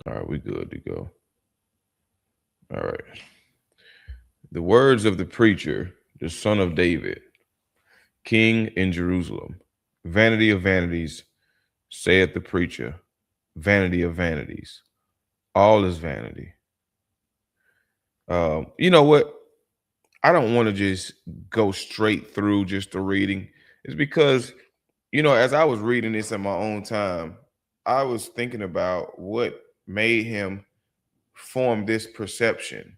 All right, we good to go. All right. The words of the preacher, the son of David, king in Jerusalem. Vanity of vanities, saith the preacher. Vanity of vanities. All is vanity. You know what? I don't want to just go straight through just the reading. It's because, as I was reading this in my own time, I was thinking about what made him form this perception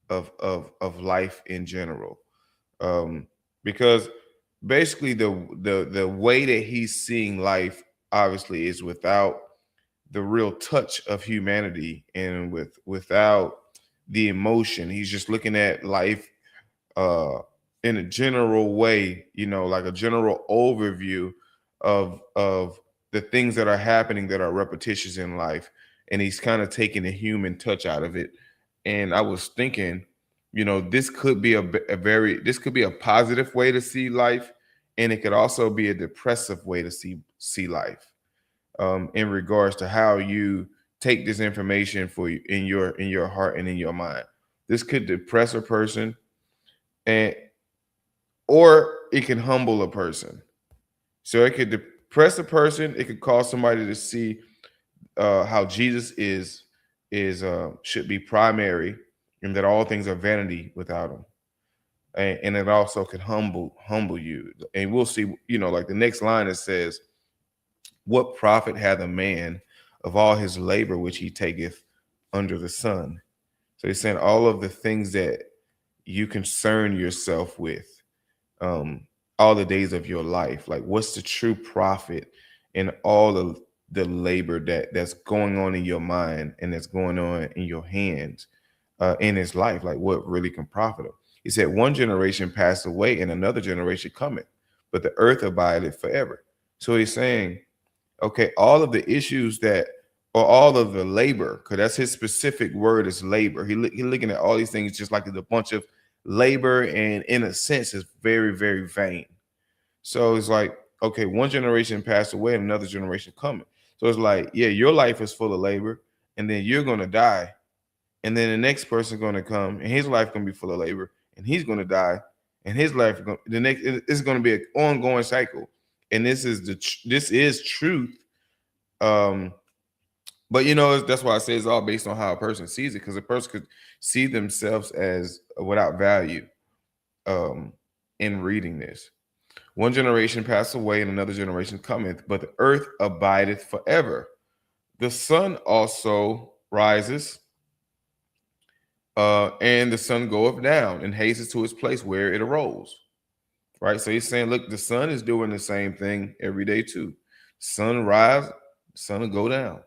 of life in general. Um, because basically the way that he's seeing life obviously is without the real touch of humanity and without the emotion. He's just looking at life uh in a general way, like a general overview of the things that are happening that are repetitious in life, and he's kind of taking the human touch out of it. And I was thinking, this could be this could be a positive way to see life, and it could also be a depressive way to see life, in regards to how you take this information for you in your heart and in your mind. This could depress a person, and or it can humble a person. So it could depress a person. It could cause somebody to see how Jesus is should be primary, and that all things are vanity without him. And it also could humble you. And we'll see. Like the next line, it says, "What profit hath a man of all his labor which he taketh under the sun?" So he's saying all of the things that you concern yourself with, um, all the days of your life. Like, what's the true profit in all of the labor that's going on in your mind and that's going on in your hands, in his life? Like, what really can profit him? He said, "One generation passed away, and another generation cometh, but the earth abideth forever." So he's saying, okay, all of the issues that, or all of the labor, because that's his specific word is labor. He looking at all these things just like it's a bunch of labor, and in a sense, is very, very vain. So it's like, okay, one generation passed away and another generation coming. So it's like, yeah, your life is full of labor, and then you're gonna die, and then the next person gonna come, and his life gonna be full of labor, and he's gonna die, and his life the next it's gonna be an ongoing cycle. And this is truth. Um, but that's why I say it's all based on how a person sees it, because a person could see themselves as without value, um, in reading this. One generation passed away and another generation cometh, but the earth abideth forever. The sun also rises, and the sun goeth down and hastens to its place where it arose. Right? So he's saying, look, the sun is doing the same thing every day too. Sun rise, sun will go down.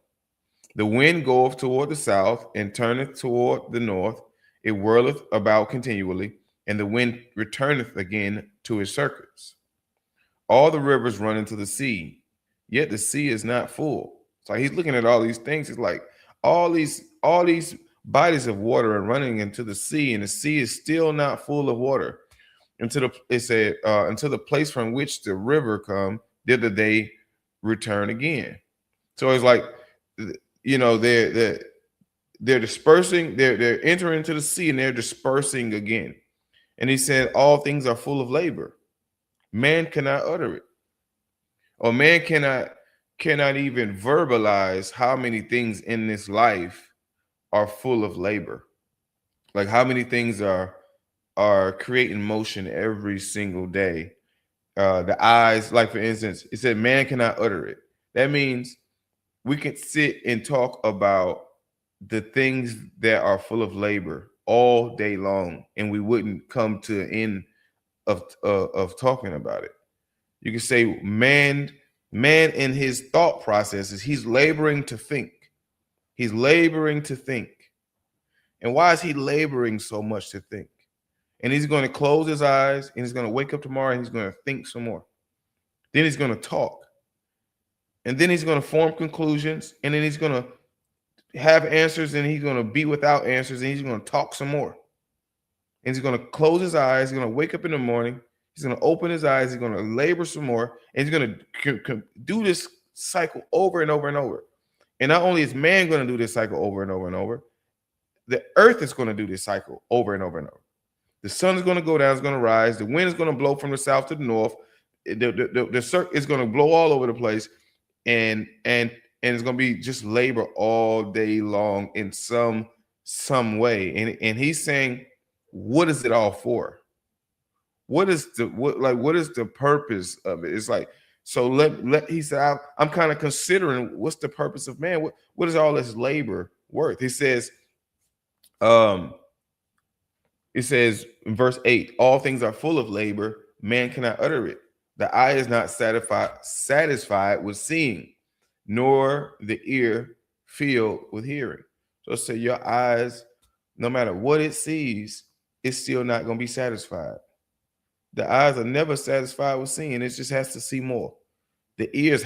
The wind goeth toward the south and turneth toward the north. It whirleth about continually, and the wind returneth again to his circuits. All the rivers run into the sea, yet the sea is not full. So he's looking at all these things. He's like, all these bodies of water are running into the sea, and the sea is still not full of water. Until the place from which the river come, thither they return again. So it's like, they're dispersing, they're entering into the sea, and they're dispersing again. And he said, all things are full of labor. Man cannot utter it, or man cannot even verbalize how many things in this life are full of labor. Like how many things are creating motion every single day. The eyes, like for instance, it said man cannot utter it. That means we can sit and talk about the things that are full of labor all day long, and we wouldn't come to an end of talking about it. You can say man in his thought processes, he's laboring to think. He's laboring to think. And why is he laboring so much to think? And he's going to close his eyes, and he's going to wake up tomorrow, and he's going to think some more. Then he's going to talk. And then he's going to form conclusions, and then he's going to have answers, and he's going to be without answers, and he's going to talk some more. And he's going to close his eyes. He's going to wake up in the morning. He's going to open his eyes. He's going to labor some more, and he's going to do this cycle over and over and over. And not only is man going to do this cycle over and over and over, the earth is going to do this cycle over and over and over. The sun is going to go down, it's going to rise. The wind is going to blow from the south to the north. The circle is going to blow all over the place, and it's going to be just labor all day long in some way. And he's saying, what is it all for? What is what is the purpose of it? It's like, so let he said, I'm kind of considering what's the purpose of man. What is all this labor worth? He says, um, it says in verse 8, all things are full of labor, man cannot utter it. The eye is not satisfied with seeing, nor the ear filled with hearing. So say your eyes, no matter what it sees, it's still not going to be satisfied. The eyes are never satisfied with seeing. It just has to see more. The ears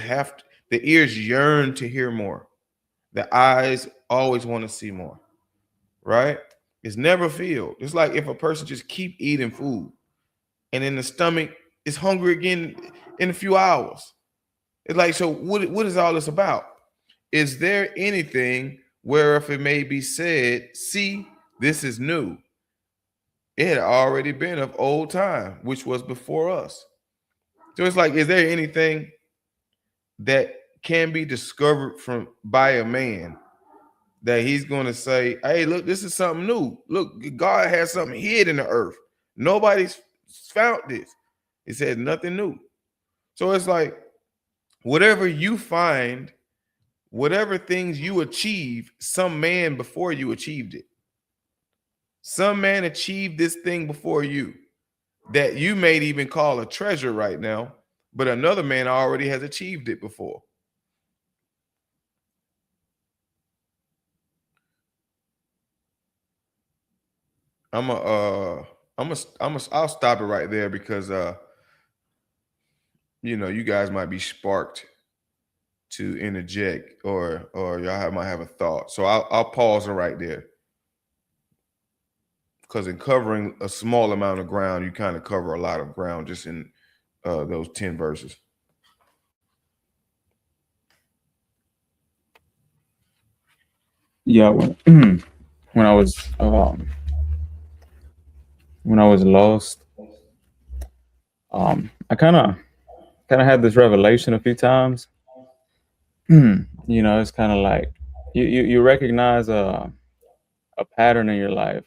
yearn to hear more. The eyes always want to see more, right? It's never filled. It's like if a person just keep eating food and then the stomach is hungry again in a few hours. It's like, so what is all this about? Is there anything whereof it may be said, see, this is new? It had already been of old time, which was before us. So it's like, is there anything that can be discovered from by a man that he's going to say, hey, look, this is something new. Look, God has something hid in the earth. Nobody's found this. It said nothing new. So it's like, whatever you find, whatever things you achieve, some man before you achieved it. Some man achieved this thing before you that you may even call a treasure right now, but another man already has achieved it before. I'll stop it right there because you guys might be sparked to interject, or y'all might have a thought. So I'll pause it right there. Because in covering a small amount of ground, you kind of cover a lot of ground just in those 10 verses. Yeah, when I was um, when I was lost, I kind of had this revelation a few times. It's kind of like you recognize a pattern in your life,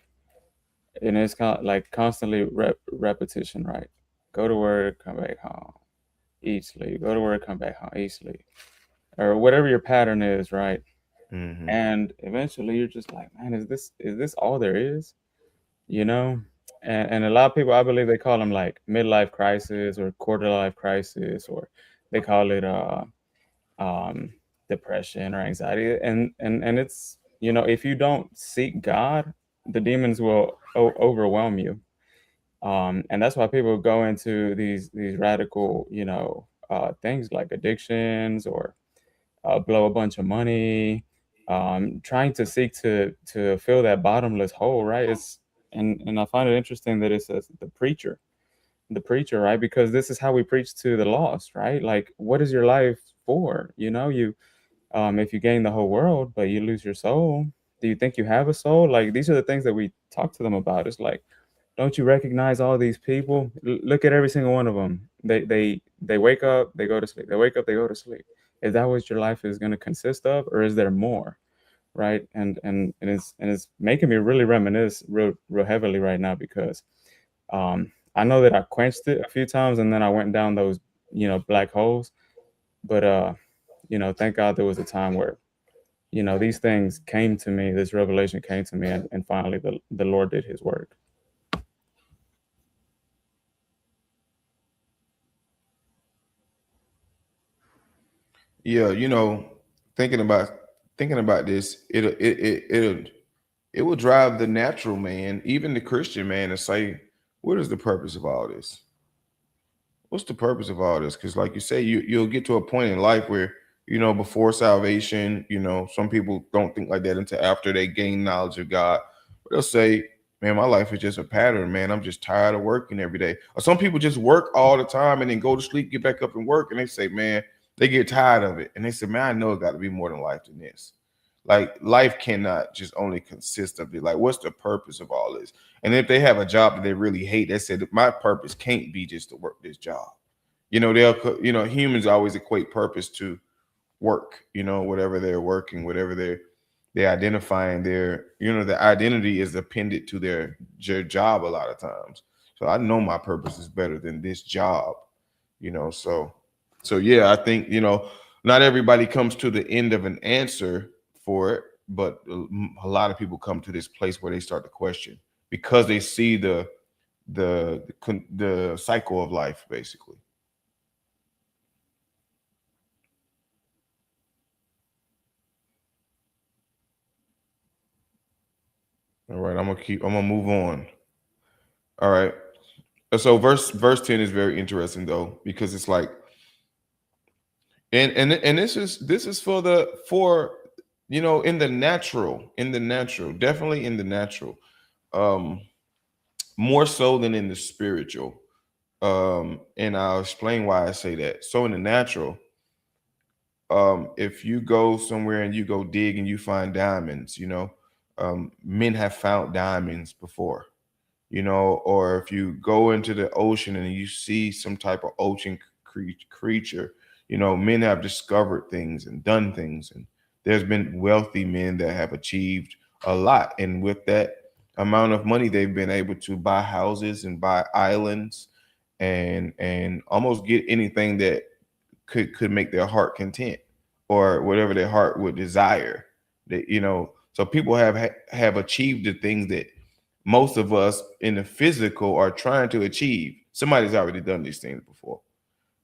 and it's kind of like constantly repetition, right? Go to work, come back home, eat, sleep. Go to work, come back home, eat, sleep, or whatever your pattern is, right? Mm-hmm. And eventually, you're just like, man, is this all there is? You know? And a lot of people, I believe, they call them like midlife crisis or quarter life crisis, or they call it um, depression or anxiety. And it's, if you don't seek God, the demons will overwhelm you. And that's why people go into these radical, things like addictions, or blow a bunch of money, trying to seek to fill that bottomless hole, right? And I find it interesting that it says the preacher, right? Because this is how we preach to the lost, right? Like, what is your life for? If you gain the whole world but you lose your soul, do you think you have a soul? Like, these are the things that we talk to them about. It's like, don't you recognize all these people? Look at every single one of them. They wake up, they go to sleep. They wake up, they go to sleep. Is that what your life is going to consist of, or is there more? Right? And it's making me really reminisce real heavily right now, because I know that I quenched it a few times, and then I went down those black holes. But thank God there was a time where these things came to me. This revelation came to me, and finally the Lord did His work. Yeah, thinking about thinking about this, it will drive the natural man, even the Christian man, to say, what is the purpose of all this? What's the purpose of all this? Because like you say, you'll get to a point in life where, before salvation, some people don't think like that until after they gain knowledge of God. But they'll say, man, my life is just a pattern, man. I'm just tired of working every day. Or some people just work all the time and then go to sleep, get back up and work, and they say, man, They get tired of it, and they say, "Man, I know it got to be more than life than this. Like life cannot just only consist of it. Like, what's the purpose of all this?" And if they have a job that they really hate, they said, "My purpose can't be just to work this job." Humans always equate purpose to work. Whatever they're working, whatever they're identifying, the identity is appended to their job a lot of times. So I know my purpose is better than this job. So yeah, I think not everybody comes to the end of an answer for it, but a lot of people come to this place where they start to question because they see the cycle of life, basically. All right, I'm gonna move on. All right. So verse 10 is very interesting though, because it's like, and this is for in the natural, definitely in the natural, um more so than in the spiritual. And I'll explain why I say that. So in the natural, if you go somewhere and you go dig and you find diamonds, men have found diamonds before, or if you go into the ocean and you see some type of ocean creature, men have discovered things and done things. And there's been wealthy men that have achieved a lot. And with that amount of money, they've been able to buy houses and buy islands and almost get anything that could make their heart content or whatever their heart would desire. So people have achieved the things that most of us in the physical are trying to achieve. Somebody's already done these things before,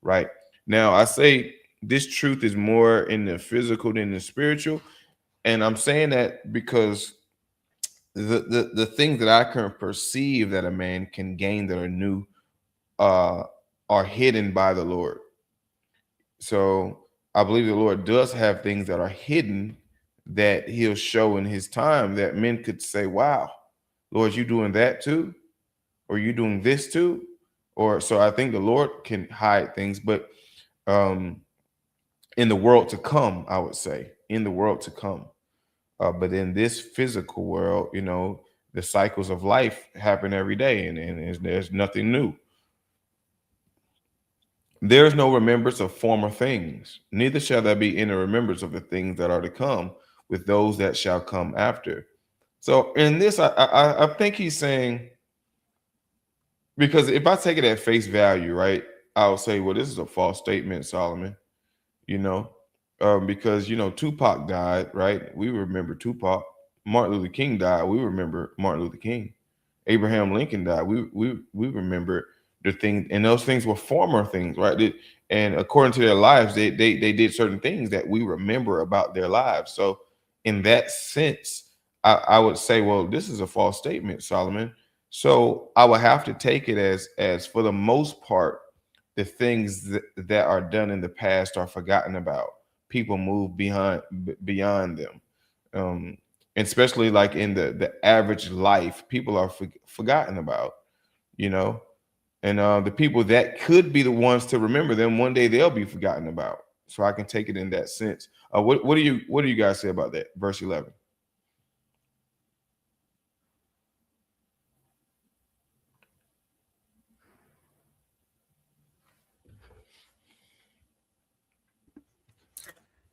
right? Now, I say this truth is more in the physical than the spiritual, and I'm saying that because the things that I can perceive that a man can gain that are new uh, are hidden by the Lord. So I believe the Lord does have things that are hidden that He'll show in His time that men could say, "Wow, Lord, you doing that too?" Or you doing this too? Or so I think the Lord can hide things, but um in the world to come, I would say, in the world to come. But in this physical world, the cycles of life happen every day, and there's nothing new. There is no remembrance of former things, neither shall there be any remembrance of the things that are to come with those that shall come after. So in this, I think he's saying, because if I take it at face value, right, I'll say, well, this is a false statement, Solomon. You know, because Tupac died, right? We remember Tupac. Martin Luther King died. We remember Martin Luther King. Abraham Lincoln died. We remember the things, and those things were former things, right? And according to their lives, they did certain things that we remember about their lives. So, in that sense, I would say, well, this is a false statement, Solomon. So I would have to take it as for the most part, the things that are done in the past are forgotten about. People move beyond them, um, and especially like in the average life, people are forgotten about. You know, and the people that could be the ones to remember them one day, they'll be forgotten about. So I can take it in that sense. What do you guys say about that? Verse 11.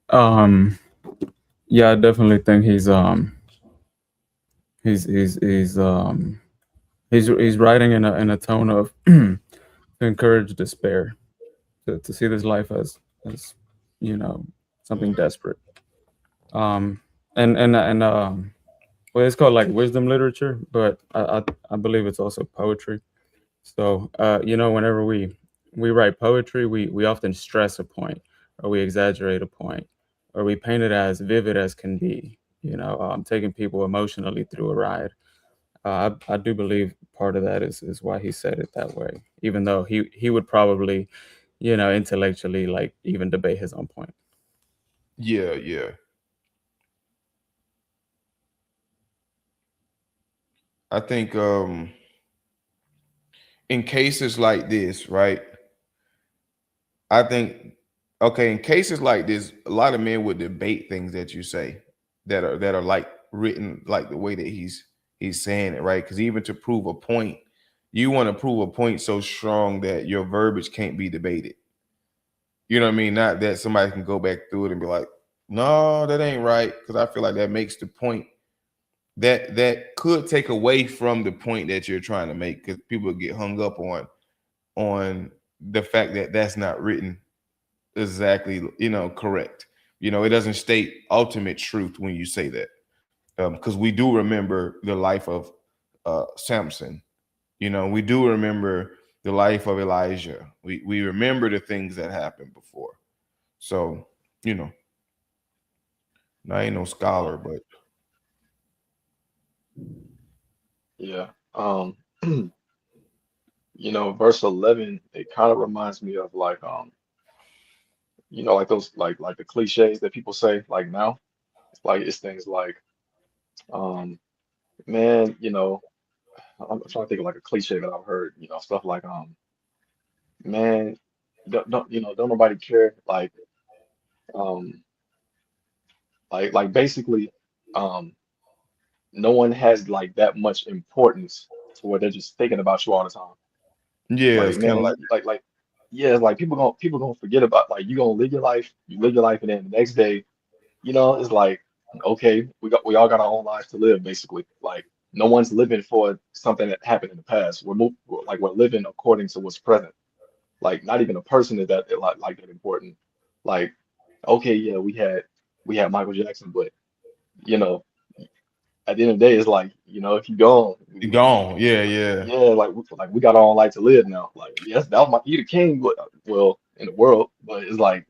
Um, yeah, I definitely think he's he's writing in a tone of to encourage despair, to see this life as you know something desperate. Um, and well, it's called like wisdom literature, but I believe it's also poetry. So whenever we write poetry, we often stress a point, or we exaggerate a point, or we paint it as vivid as can be. Taking people emotionally through a ride. I do believe part of that is why he said it that way, even though he would probably, intellectually like even debate his own point. Yeah, yeah. I think in cases like this, right? I think Okay, in cases like this, a lot of men would debate things that you say that are like written like the way that he's saying it, right? Because even to prove a point, you want to prove a point so strong that your verbiage can't be debated. You know what I mean? Not that somebody can go back through it and be like, no, that ain't right. Because I feel like that makes the point that could take away from the point that you're trying to make. Because people get hung up on the fact that that's not written exactly, correct. It doesn't state ultimate truth when you say that. Because we do remember the life of Samson. We do remember the life of Elijah. We remember the things that happened before. So, you know, I ain't no Um, scholar, but yeah. Verse 11, it kind of reminds me of like like those like the cliches that people say like now. It's things like um man, I'm trying to think of like a cliche that I've heard, stuff like man, don't nobody care um like basically um no one has like that much importance to where they're just thinking about you all the time. yeah, Like it's kind of man, like like yeah, it's like people gonna forget about like you gonna live your life, you live your life, and then the next day, it's like okay, we all got our own lives to live basically. Like no one's living for something that happened in the past. We're living according to what's present. Like not even a person is that like that important. Like okay, yeah, we had Michael Jackson, but you know at the end of the day, it's like if you gone, gone. Yeah, yeah, yeah, like we got our own life to live now. Like yes, that was my he the king, but well in the world, but it's like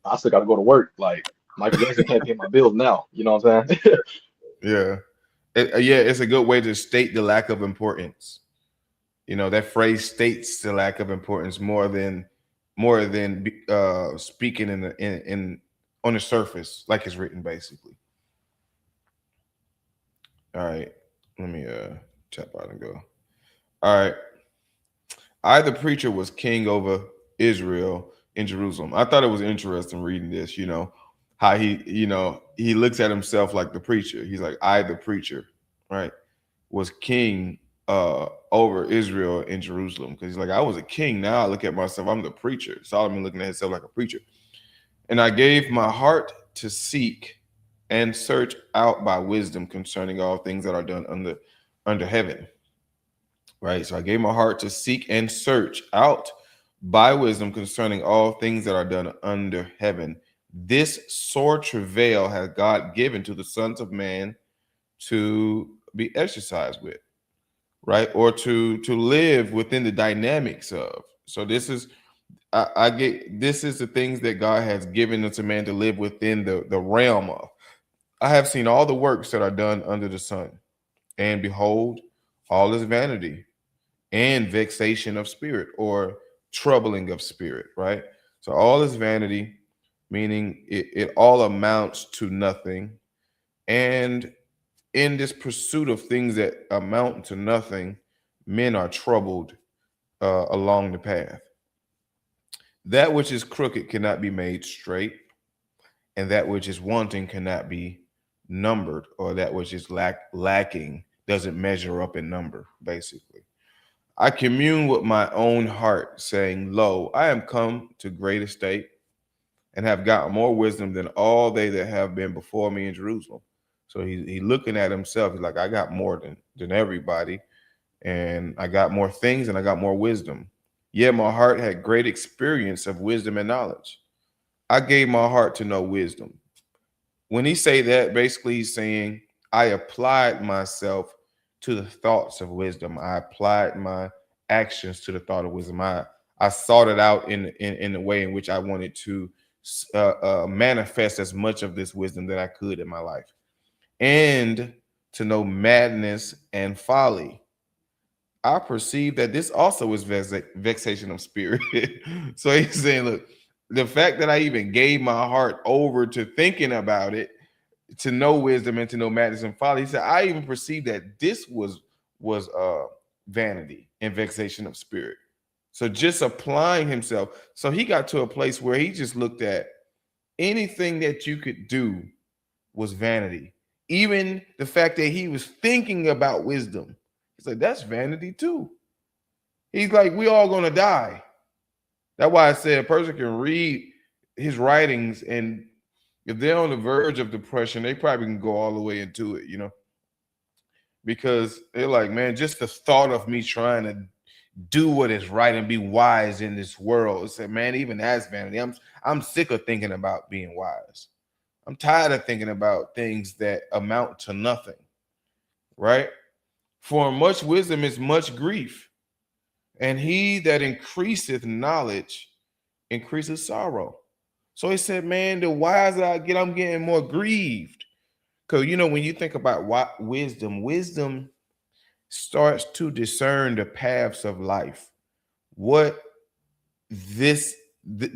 I still got to go to work. Like Michael Jackson can't pay my bills now. You know what I'm saying? yeah. Yeah, it's a good way to state the lack of importance. That phrase states the lack of importance more than speaking in on the surface, like it's written, basically. All right, let me tap out and go. All right, I, the preacher, was king over Israel in Jerusalem. I thought it was interesting reading this. How he looks at himself like the preacher. He's like, I, the preacher, right, was king over Israel in Jerusalem, because he's like, I was a king. Now I look at myself, I'm the preacher. Solomon looking at himself like a preacher. And I gave my heart to seek and search out by wisdom concerning all things that are done under heaven. Right. So I gave my heart to seek and search out by wisdom concerning all things that are done under heaven. This sore travail has God given to the sons of man to be exercised with, right? Or to live within the dynamics of. So I get this is the things that God has given unto man to live within the realm of. I have seen all the works that are done under the sun, and behold, all is vanity and vexation of spirit, or troubling of spirit, right? So all is vanity, meaning it all amounts to nothing. And in this pursuit of things that amount to nothing, men are troubled along the path. That which is crooked cannot be made straight, and that which is wanting cannot be numbered, or that which is lacking doesn't measure up in number, basically. I commune with my own heart, saying, Lo, I am come to great estate and have gotten more wisdom than all they that have been before me in Jerusalem. So he looking at himself. He's like, I got more than everybody, and I got more things, and I got more wisdom. Yet my heart had great experience of wisdom and knowledge. I gave my heart to know wisdom. When he say that, basically he's saying, I applied myself to the thoughts of wisdom. I applied my actions to the thought of wisdom. I sought it out in the way in which I wanted to manifest as much of this wisdom that I could in my life, and to know madness and folly. I perceive that this also is vexation of spirit. So he's saying, look, the fact that I even gave my heart over to thinking about it, to know wisdom and to know madness and folly, he said, I even perceived that this was vanity and vexation of spirit. So just applying himself. So he got to a place where he just looked at anything that you could do was vanity. Even the fact that he was thinking about wisdom. He's like, that's vanity too. He's like, we all gonna die. That's why I said a person can read his writings, and if they're on the verge of depression, they probably can go all the way into it, because they're like, man, just the thought of me trying to do what is right and be wise in this world. It's like, man, even that's vanity. I'm sick of thinking about being wise. I'm tired of thinking about things that amount to nothing. Right? For much wisdom is much grief, and he that increaseth knowledge increases sorrow. So he said, man, the wiser I get, I'm getting more grieved. Because when you think about wisdom starts to discern the paths of life, what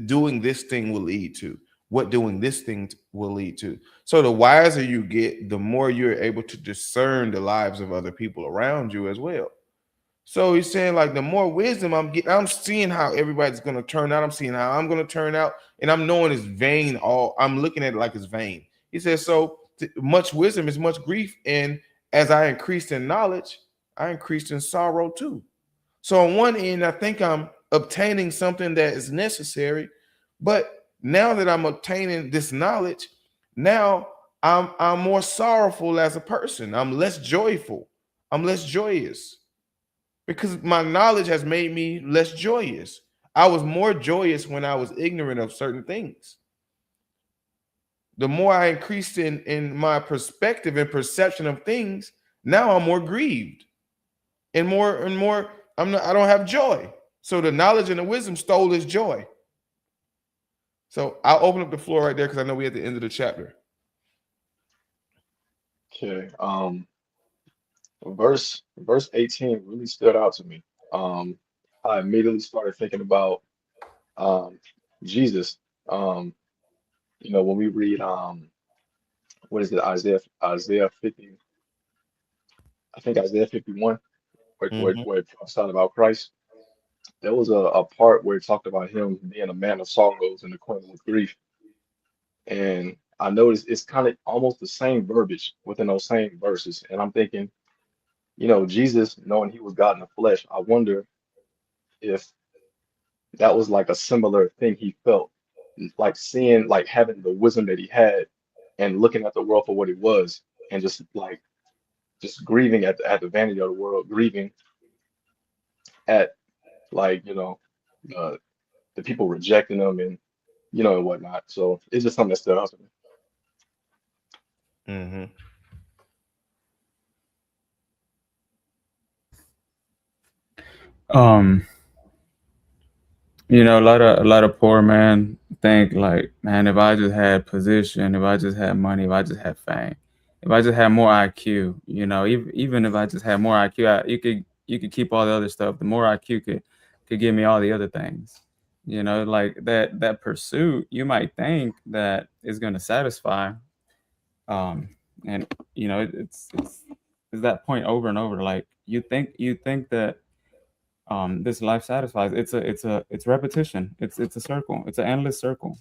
doing this thing will lead to, what doing this thing will lead to. So the wiser you get, the more you're able to discern the lives of other people around you as well. So he's saying, like, the more wisdom I'm getting, I'm seeing how everybody's going to turn out. I'm seeing how I'm going to turn out, and I'm knowing it's vain. I'm looking at it like it's vain. He says, so much wisdom is much grief, and as I increased in knowledge, I increased in sorrow too. So on one end, I think I'm obtaining something that is necessary, but now that I'm obtaining this knowledge, now I'm more sorrowful as a person. I'm less joyful. I'm less joyous because my knowledge has made me less joyous. I was more joyous when I was ignorant of certain things. The more I increased in my perspective and perception of things, now I'm more grieved and more I don't have joy. So the knowledge and the wisdom stole his joy. So I'll open up the floor right there because I know we're at the end of the chapter. Okay. Verse 18 really stood out to me. I immediately started thinking about Jesus. When we read what is it, Isaiah 50, I think Isaiah 51, where it talks about Christ. There was a part where it talked about him being a man of sorrows and acquainted with grief. And I noticed it's kind of almost the same verbiage within those same verses. And I'm thinking, Jesus, knowing he was God in the flesh, I wonder if that was like a similar thing he felt, like seeing, like having the wisdom that he had and looking at the world for what it was, and just grieving at the vanity of the world, grieving at, like, the people rejecting him and and whatnot. So it's just something that stood out to me. Mm-hmm. A lot of poor men think like, man, if I just had position, if I just had money, if I just had fame, if I just had more IQ, even if I just had more IQ, you could keep all the other stuff. The more IQ could give me all the other things. Like that pursuit, you might think that is going to satisfy. And it's that point over and over. Like you think that this life satisfies. It's repetition. It's a circle. It's an endless circle.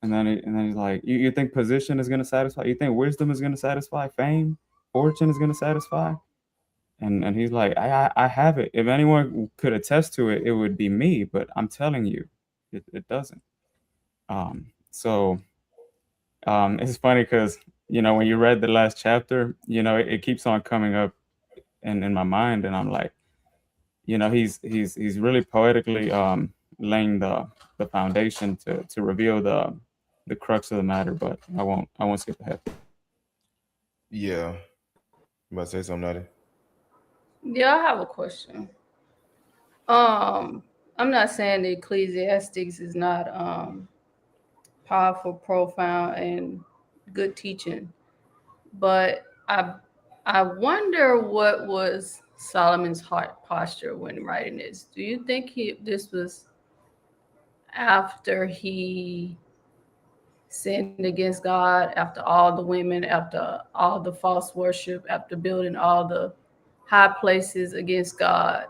And then he's like, you think position is going to satisfy? You think wisdom is going to satisfy? Fame, fortune is going to satisfy? And he's like, I have it. If anyone could attest to it, it would be me. But I'm telling you, it doesn't. It's funny because when you read the last chapter, it keeps on coming up in my mind, and I'm like, he's really poetically laying the foundation to reveal the crux of the matter. But I won't skip ahead. Yeah. You about to say something, Nadia? Yeah, I have a question. I'm not saying the Ecclesiastics is not powerful, profound, and good teaching, but I wonder what was Solomon's heart posture when writing this. Do you think this was after he sinned against God, after all the women, after all the false worship, after building all the high places against God?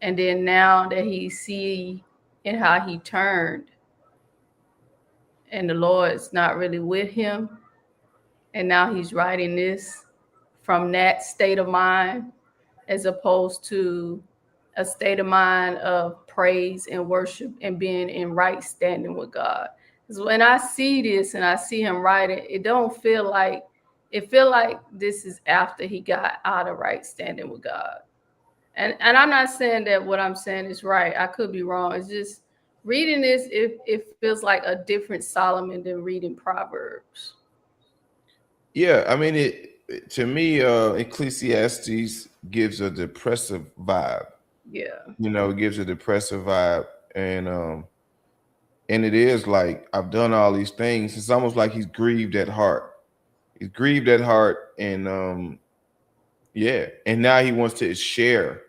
And then now that he see and how he turned, and the Lord's not really with him, and now he's writing this from that state of mind as opposed to a state of mind of praise and worship and being in right standing with God. Because when I see this and I see him writing, it don't feel like, it feel like this is after he got out of right standing with God. And I'm not saying that what I'm saying is right. I could be wrong. It's just reading this, it feels like a different Solomon than reading Proverbs. Yeah, I mean to me, Ecclesiastes gives a depressive vibe. Yeah. It gives a depressive vibe, and it is like, I've done all these things. It's almost like he's grieved at heart. He's grieved at heart, and yeah, and now he wants to share.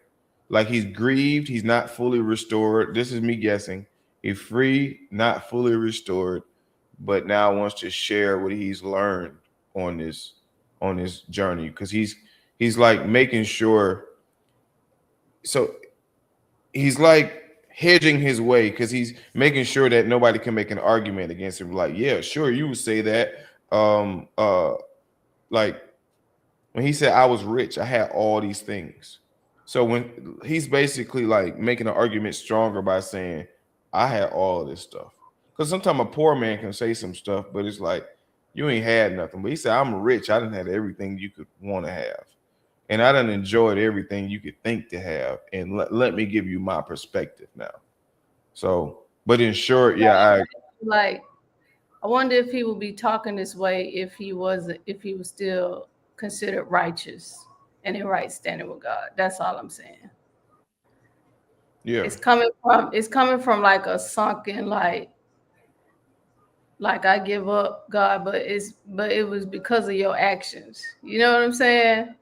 Like, he's grieved, he's not fully restored. This is me guessing. He's free, not fully restored, but now wants to share what he's learned on this journey, because he's like making sure. So he's like hedging his way, because he's making sure that nobody can make an argument against him. Like, yeah, sure, you would say that. Like when he said, I was rich, I had all these things. So when he's basically like making an argument stronger by saying, I had all of this stuff. Because sometimes a poor man can say some stuff, but it's like, you ain't had nothing. But he said, I'm rich. I didn't have everything you could want to have. And I done enjoyed everything you could think to have. And let me give you my perspective now. So, but in short, yeah, I wonder if he would be talking this way if he was still considered righteous and in right standing with God. That's all I'm saying. Yeah. It's coming from like a sunken, like I give up, God, but it was because of your actions. You know what I'm saying?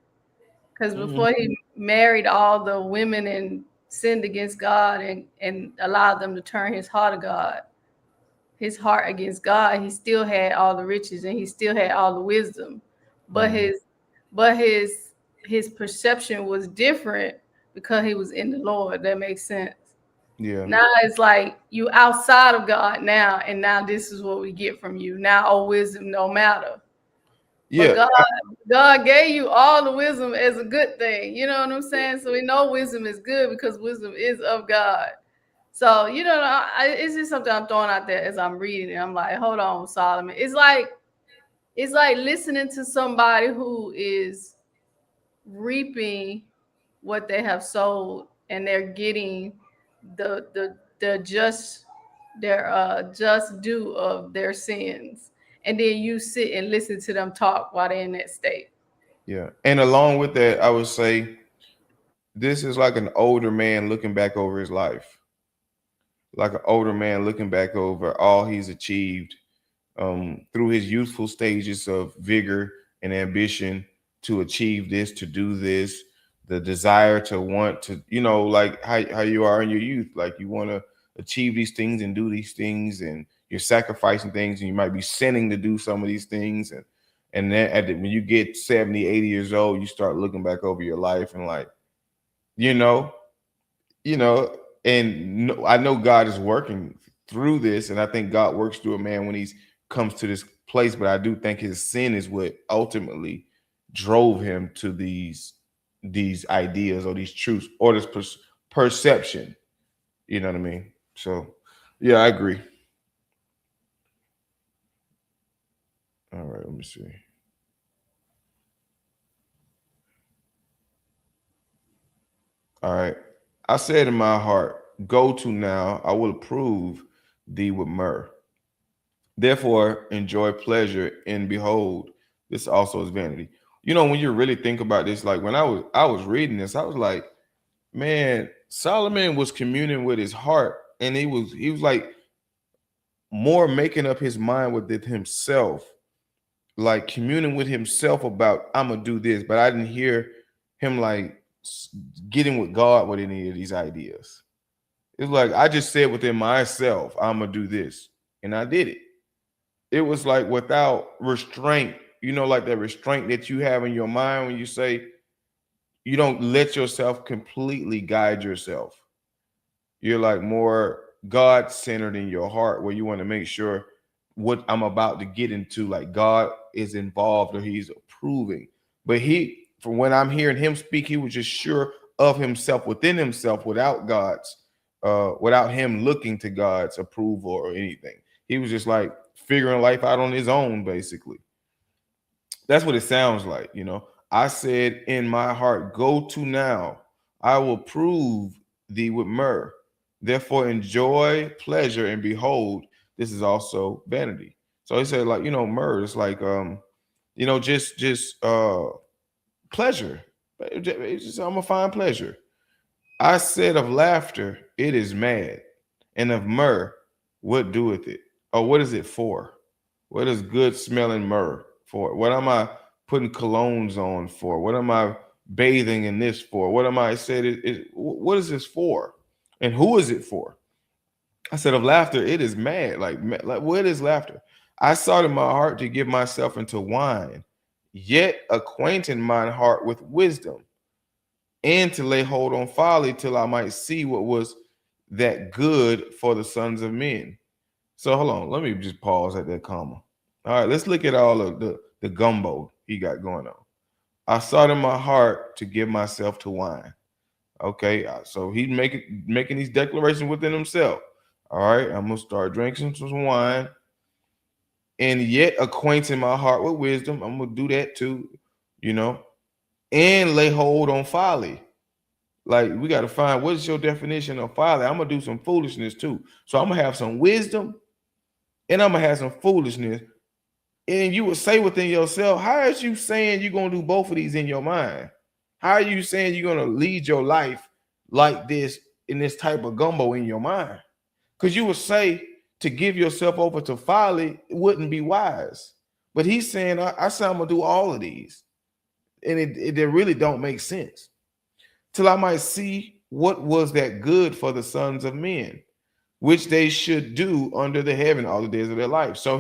Because before he married all the women and sinned against God and allowed them to turn his heart against God, he still had all the riches and he still had all the wisdom. But his perception was different because he was in the Lord. That makes sense. Yeah. Now it's like you outside of God now, and now this is what we get from you. Now all wisdom no matter. Yeah. But God gave you all the wisdom as a good thing. You know what I'm saying? So we know wisdom is good because wisdom is of God. So, it's just something I'm throwing out there as I'm reading it. I'm like, hold on, Solomon. It's like listening to somebody who is reaping what they have sowed, and they're getting the just due of their sins, and then you sit and listen to them talk while they're in that state. Yeah. And along with that, I would say this is like an older man looking back over his life. Like an older man looking back over all he's achieved through his youthful stages of vigor and ambition to achieve this, to do this, the desire to want to, like how you are in your youth. Like, you want to achieve these things and do these things, and you're sacrificing things, and you might be sinning to do some of these things. And then when you get 70, 80 years old, you start looking back over your life and like, you know, and I know God is working through this, and I think God works through a man when he comes to this place, but I do think his sin is what ultimately drove him to these ideas or these truths or this perception. You know what I mean? So, yeah, I agree. All right, let me see. All right. I said in my heart, go to now, I will approve thee with myrrh. Therefore, enjoy pleasure and behold, this also is vanity. When you really think about this, like when I was reading this, I was like, man, Solomon was communing with his heart, and he was like more making up his mind with it himself, like communing with himself about, I'm gonna do this, but I didn't hear him like getting with God with any of these ideas. It's like I just said within myself, I'm gonna do this, and I did it. It was like without restraint, like that restraint that you have in your mind when you say, you don't let yourself completely guide yourself. You're like more God-centered in your heart, where you want to make sure what I'm about to get into, like God is involved or he's approving. But from when I'm hearing him speak, he was just sure of himself within himself without without him looking to God's approval or anything. He was just like figuring life out on his own, basically. That's what it sounds like, I said in my heart, go to now. I will prove thee with myrrh. Therefore enjoy pleasure, and behold, this is also vanity. So he said, like, myrrh is like just pleasure. It's just, I'm gonna find pleasure. I said of laughter, it is mad, and of myrrh, what doeth it? Or what is it for? What is good smelling myrrh for? What am I putting colognes on for? What am I bathing in this for? What am I said? What is this for? And who is it for? I said of laughter, it is mad. Like what is laughter? I sought in my heart to give myself into wine, yet acquainting mine heart with wisdom, and to lay hold on folly till I might see what was that good for the sons of men. So hold on, let me just pause at that comma. All right, let's look at all of the gumbo he got going on. I sought in my heart to give myself to wine. Okay, so he's making these declarations within himself. All right, I'm gonna start drinking some wine, and yet acquainting my heart with wisdom. I'm gonna do that too, and lay hold on folly. Like, we got to find what is your definition of folly. I'm gonna do some foolishness too. So I'm gonna have some wisdom, and I'm gonna have some foolishness. And you would say within yourself, how is you saying you're gonna do both of these in your mind? How are you saying you're gonna lead your life like this in this type of gumbo in your mind? Because you would say to give yourself over to folly wouldn't be wise. But he's saying, I say I'm gonna do all of these, and it really don't make sense. Till I might see what was that good for the sons of men, which they should do under the heaven all the days of their life. So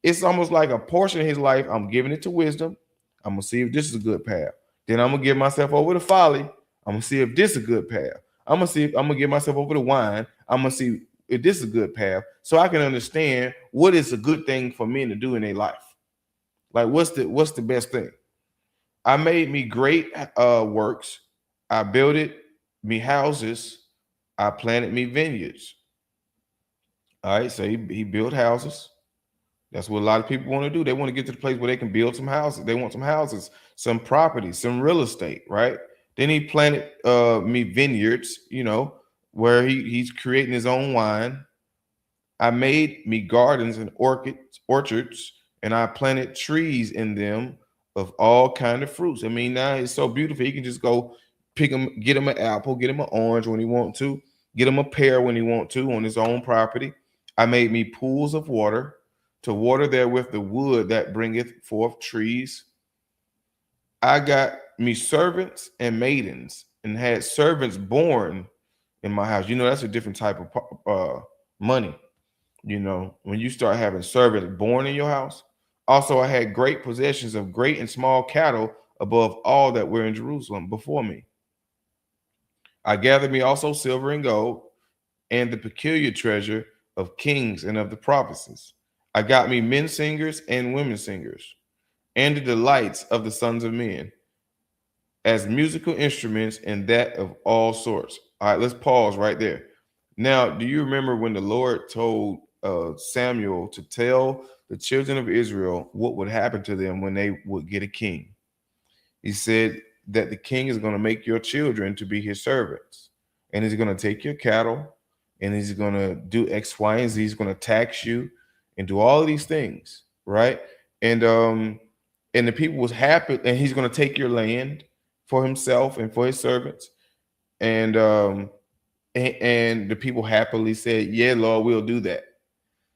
it's almost like a portion of his life. I'm giving it to wisdom. I'm gonna see if this is a good path. Then I'm gonna give myself over to folly. I'm gonna see if this is a good path. I'm gonna give myself over to wine. I'm gonna see if this is a good path, so I can understand what is a good thing for men to do in their life. Like, what's the best thing? I made me great works. I builded me houses. I planted me vineyards. All right, so he built houses. That's what a lot of people want to do. They want to get to the place where they can build some houses. They want some houses, some property, some real estate, right? Then he planted me vineyards, where he's creating his own wine. I made me gardens and orchards, and I planted trees in them of all kind of fruits. I mean, now it's so beautiful. He can just go pick him, get him an apple, get him an orange when he want to, get him a pear when he want to on his own property. I made me pools of water to water therewith the wood that bringeth forth trees. I got me servants and maidens, and had servants born in my house. That's a different type of money. When you start having servants born in your house. Also, I had great possessions of great and small cattle above all that were in Jerusalem before me. I gathered me also silver and gold, and the peculiar treasure of kings and of the provinces. I got me men singers and women singers, and the delights of the sons of men, as musical instruments, and that of all sorts. All right, let's pause right there. Now, do you remember when the Lord told Samuel to tell the children of Israel what would happen to them when they would get a king? He said that the king is going to make your children to be his servants, and he's going to take your cattle, and he's going to do X, Y, and Z. He's going to tax you and do all of these things, right? And the people was happy, and he's going to take your land for himself and for his servants. And the people happily said, yeah, Lord, we'll do that.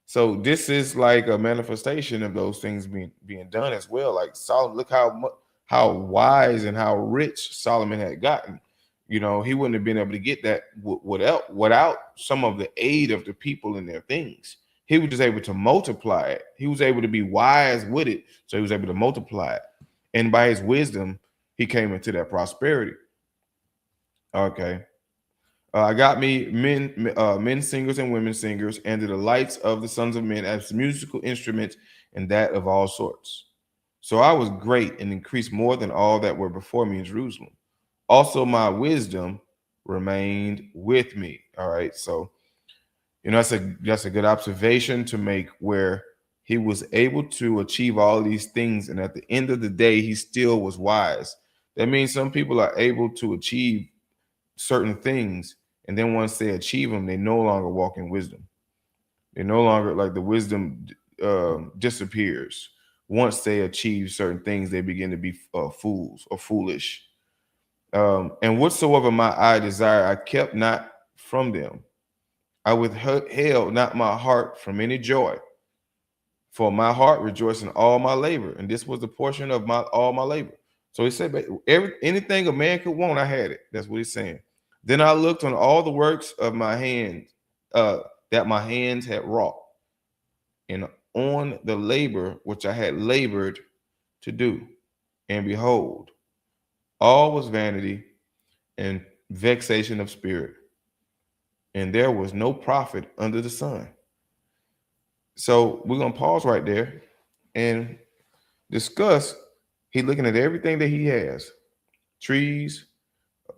So this is like a manifestation of those things being done as well. Like Solomon, look how wise and how rich Solomon had gotten. He wouldn't have been able to get that without some of the aid of the people and their things. He was just able to multiply it. He was able to be wise with it, so he was able to multiply it. And by his wisdom, he came into that prosperity. Okay. I got me men singers and women singers, and the delights of the sons of men as musical instruments, and that of all sorts. So I was great and increased more than all that were before me in Jerusalem. Also, my wisdom remained with me. All right. So, that's a good observation to make, where he was able to achieve all these things, and at the end of the day, he still was wise. That means some people are able to achieve certain things, and then once they achieve them, they no longer walk in wisdom. They no longer, like, the wisdom disappears. Once they achieve certain things, they begin to be fools or foolish. And whatsoever my eye desire, I kept not from them. I withheld not my heart from any joy, for my heart rejoiced in all my labor, and this was the portion of all my labor. So he said, anything a man could want, I had it. That's what he's saying. Then I looked on all the works of my hands, that my hands had wrought, and on the labor which I had labored to do. And behold, all was vanity and vexation of spirit, and there was no profit under the sun. So we're going to pause right there and discuss. He's looking at everything that he has: trees,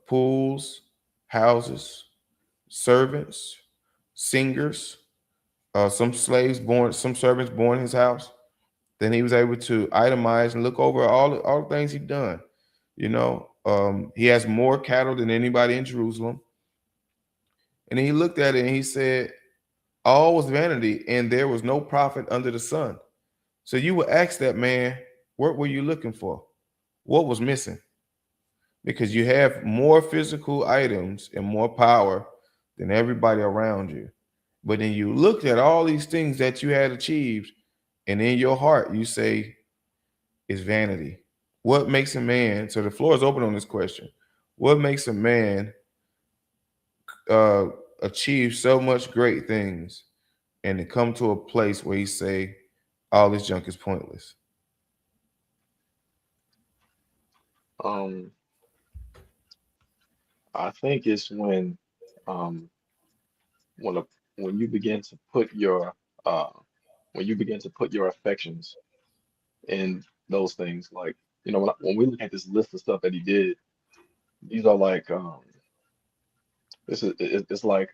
pools, houses, servants, singers, some servants born in his house. Then he was able to itemize and look over all the things he'd done. He has more cattle than anybody in Jerusalem. And he looked at it and he said, all was vanity, and there was no profit under the sun. So you would ask that man, what were you looking for? What was missing? Because you have more physical items and more power than everybody around you. But then you looked at all these things that you had achieved, and in your heart, you say, it's vanity. What makes a man, so the floor is open on this question, what makes a man achieve so much great things and to come to a place where he say, all this junk is pointless? I think it's when a, when you begin to put your uh affections in those things. Like, when we look at this list of stuff that he did, these are like it's like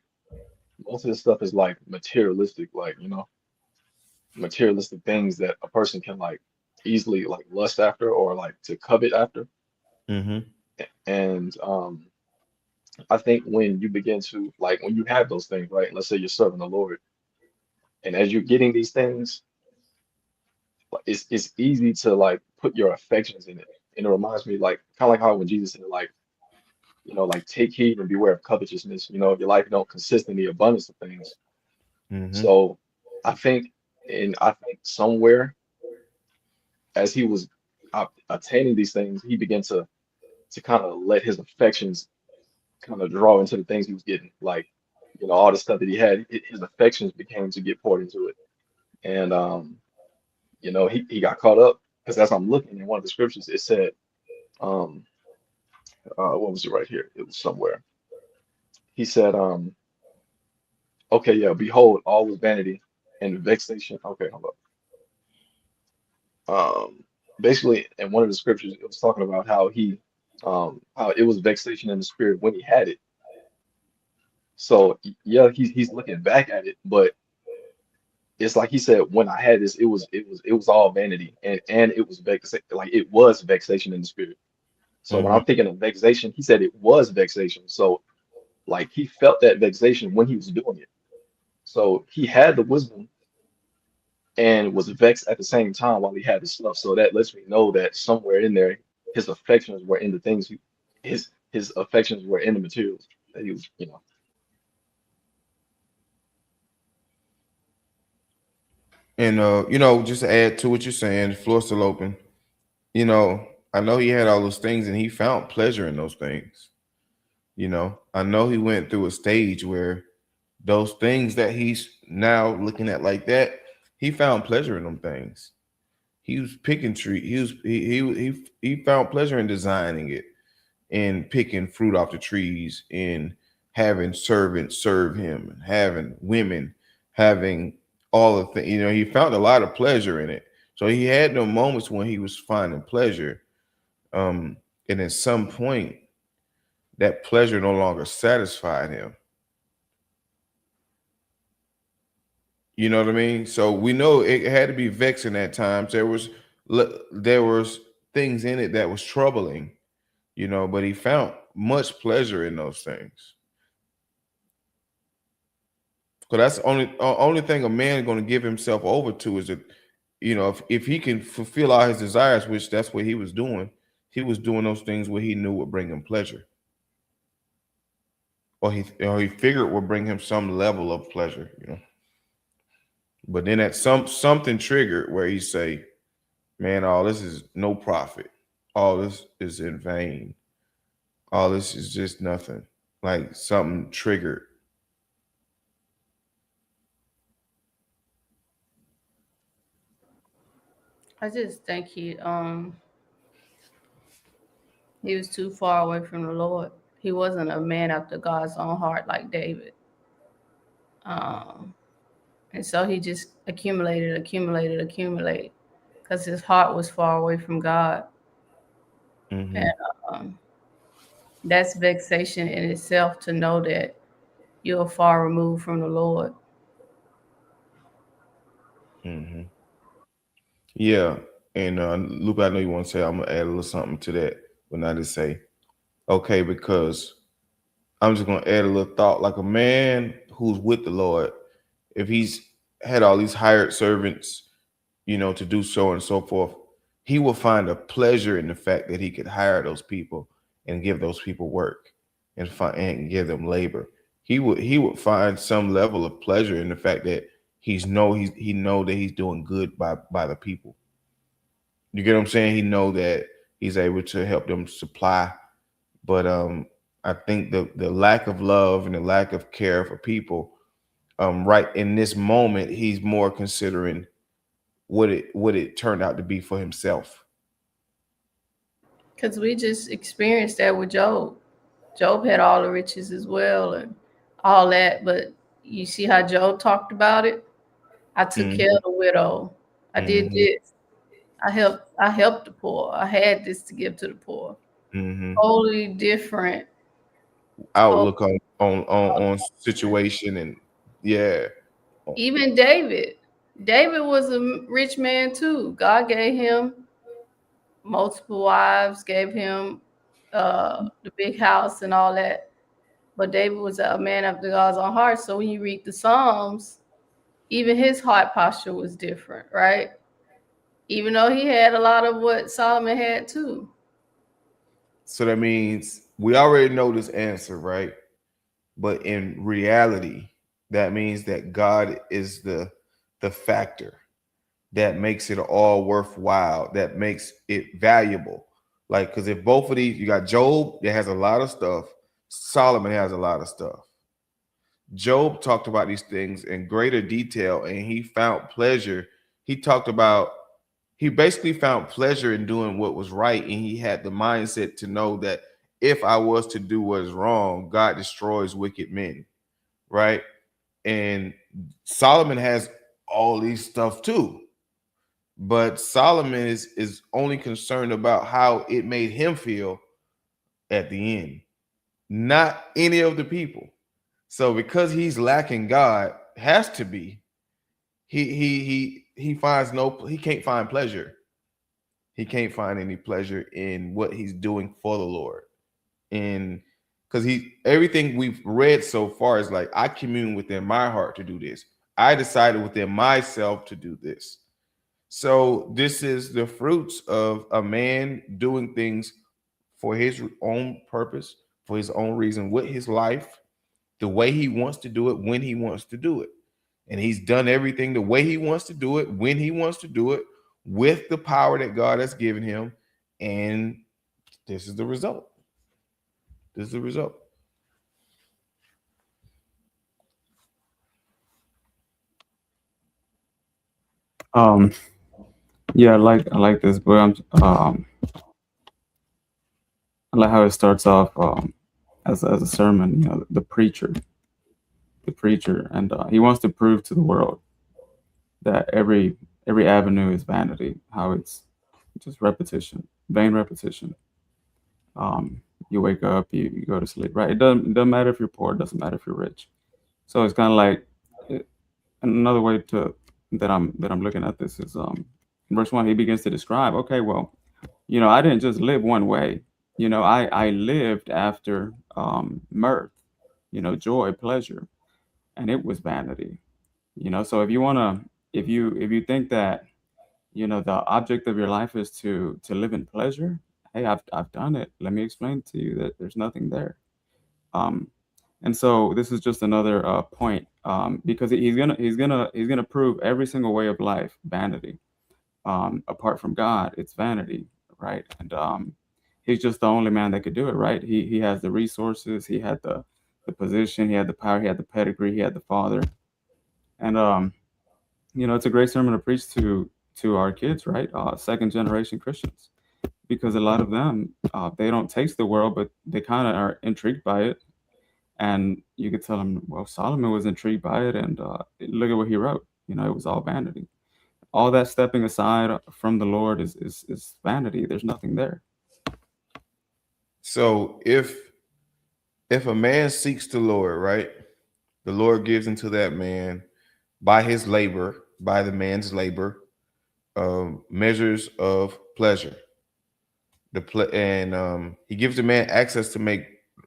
most of this stuff is like materialistic, like, materialistic things that a person can like easily like lust after or like to covet after. Mm-hmm. And I think when you begin to like when you have those things, right? Let's say you're serving the Lord, and as you're getting these things, like, it's easy to like put your affections in it. And it reminds me like kind of like how when Jesus said like, like take heed and beware of covetousness. Your life don't consist in the abundance of things. Mm-hmm. So I think, I think somewhere as he was attaining these things, he began to kind of let his affections kind of draw into the things he was getting. Like, all the stuff that he had, his affections became to get poured into it. And he got caught up because as I'm looking in one of the scriptures, it said, um, what was it right here? It was somewhere. He said, okay, yeah, behold, all was vanity and vexation. Okay, hold up. Basically, in one of the scriptures, it was talking about how it was vexation in the spirit when he had it. So yeah, he's looking back at it, but it's like he said, when I had this, it was all vanity, and it was like it was vexation in the spirit. So when Mm-hmm. I'm thinking of vexation, he said it was vexation. So like he felt that vexation when he was doing it. So he had the wisdom and was vexed at the same time while he had the stuff. So that lets me know that somewhere in there, his affections were in the things his affections were in the materials that he was. And just to add to what you're saying, the floor's still open. I know he had all those things and he found pleasure in those things. I know he went through a stage where those things that he's now looking at like that, he found pleasure in them things. He was picking tree. He found pleasure in designing it, in picking fruit off the trees, in having servants serve him, and having women, having all of the he found a lot of pleasure in it. So he had no moments when he was finding pleasure. And at some point, that pleasure no longer satisfied him. You know what I mean? So we know it had to be vexing at times. There was things in it that was troubling, but he found much pleasure in those things. Because that's the only thing a man is going to give himself over to is that, if he can fulfill all his desires, which that's what he was doing those things where he knew would bring him pleasure. Or he figured would bring him some level of pleasure, But then at something triggered where he say, man, all this is no profit. All this is in vain. All this is just nothing. Like something triggered. I just think he was too far away from the Lord. He wasn't a man after God's own heart like David. And so he just accumulated because his heart was far away from God. Mm-hmm. And that's vexation in itself, to know that you're far removed from the Lord. Mm-hmm. Yeah. And Luke, I know you want to say, I'm gonna add a little something to that, but not to say, okay, because I'm just gonna add a little thought. Like a man who's with the Lord, if he's had all these hired servants, to do so and so forth, he will find a pleasure in the fact that he could hire those people and give those people work and give them labor. He would find some level of pleasure in the fact that he know that he's doing good by the people. You get what I'm saying? He know that he's able to help them supply. But I think the lack of love and the lack of care for people, right in this moment, he's more considering what it turned out to be for himself. Because we just experienced that with Job. Job had all the riches as well and all that, but you see how Job talked about it? I took care of the widow. I did this. I helped the poor. I had this to give to the poor. Totally different outlook on situation. And yeah, even David was a rich man too. God gave him multiple wives, gave him the big house and all that, but David was a man after God's own heart. So when you read the Psalms, even his heart posture was different, right? Even though he had a lot of what Solomon had too. So that means we already know this answer, right? But in reality, that means that God is the factor that makes it all worthwhile, that makes it valuable. Like, because if both of these, you got Job that has a lot of stuff, Solomon has a lot of stuff. Job talked about these things in greater detail, and he found pleasure. He basically found pleasure in doing what was right, and he had the mindset to know that if I was to do what is wrong, God destroys wicked men, right? And Solomon has all these stuff too, but Solomon is only concerned about how it made him feel at the end, not any of the people. So because he's lacking God, has to be, he finds he can't find pleasure. He can't find any pleasure in what he's doing for the Lord. And because everything we've read so far is like, I commune within my heart to do this. I decided within myself to do this. So this is the fruits of a man doing things for his own purpose, for his own reason, with his life, the way he wants to do it, when he wants to do it. And he's done everything the way he wants to do it, when he wants to do it, with the power that God has given him. And this is the result. This is the result. Yeah, I like this book. I like how it starts off as a sermon. You know, the preacher, and he wants to prove to the world that every avenue is vanity. How it's just repetition, vain repetition. You wake up, you go to sleep. Right? It doesn't matter if you're poor. It doesn't matter if you're rich. So it's kind of like another way to that I'm looking at this is in verse 1 he begins to describe, okay, well, I didn't just live one way. I lived after mirth, joy, pleasure, and it was vanity. So if you think that the object of your life is to live in pleasure, hey, I've done it. Let me explain to you that there's nothing there. um and so this is just another point, because he's gonna prove every single way of life vanity. Apart from God, it's vanity, right? And he's just the only man that could do it, right? He has the resources, he had the position, he had the power, he had the pedigree, he had the father. And it's a great sermon to preach to our kids, right? Second generation Christians, because a lot of them, they don't taste the world, but they kind of are intrigued by it. And you could tell them, well, Solomon was intrigued by it, and look at what he wrote. It was all vanity. All that stepping aside from the Lord is vanity. There's nothing there. So if a man seeks the Lord, right, the Lord gives into that man by his labor, by the man's labor, measures of pleasure. And he gives the man access to make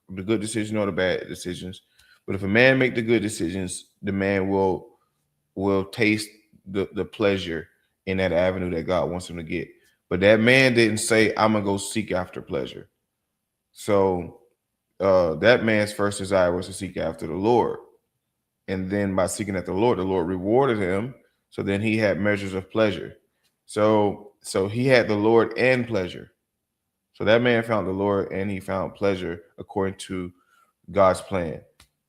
the good decision or the bad decisions. But if a man make the good decisions, the man will taste the pleasure in that avenue that God wants him to get. But that man didn't say, I'm gonna go seek after pleasure. So that man's first desire was to seek after the Lord. And then by seeking after the Lord rewarded him. So then he had measures of pleasure. So he had the Lord and pleasure. So that man found the Lord and he found pleasure according to God's plan.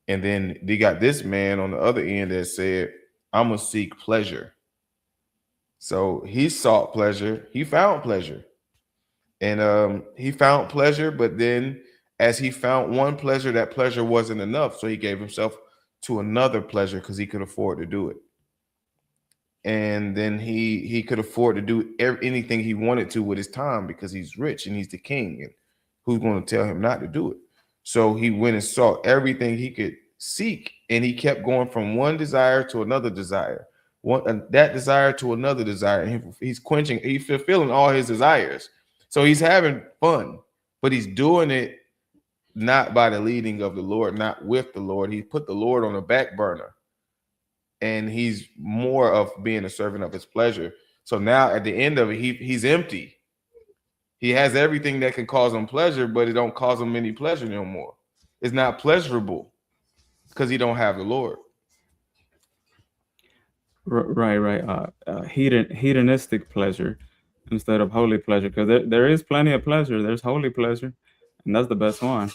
And then they got this man on the other end that said, I'm going to seek pleasure. So he sought pleasure. He found pleasure. And he found pleasure. But then as he found one pleasure, that pleasure wasn't enough. So he gave himself to another pleasure because he could afford to do it. And then he could afford to do anything he wanted to with his time because he's rich and he's the king, and who's going to tell him not to do it? So he went and sought everything he could seek, and he kept going from one desire to another desire, that desire to another desire, and he's fulfilling all his desires. So he's having fun, but he's doing it not by the leading of the Lord, not with the Lord. He put the Lord on the back burner, and he's more of being a servant of his pleasure. So now at the end of it, he's empty. He has everything that can cause him pleasure, but it don't cause him any pleasure no more. It's not pleasurable because he don't have the Lord. Right. Hedonistic pleasure instead of holy pleasure, because there is plenty of pleasure. There's holy pleasure, and that's the best one.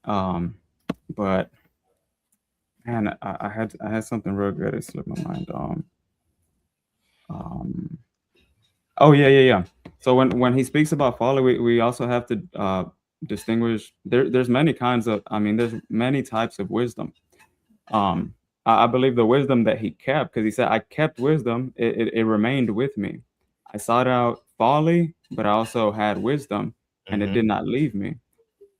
But man, I had something real good. It slipped my mind. Oh yeah. So when he speaks about folly, we also have to distinguish. There's many kinds of. I mean, there's many types of wisdom. I believe the wisdom that he kept, because he said, "I kept wisdom; it remained with me. I sought out folly, but I also had wisdom, and it did not leave me."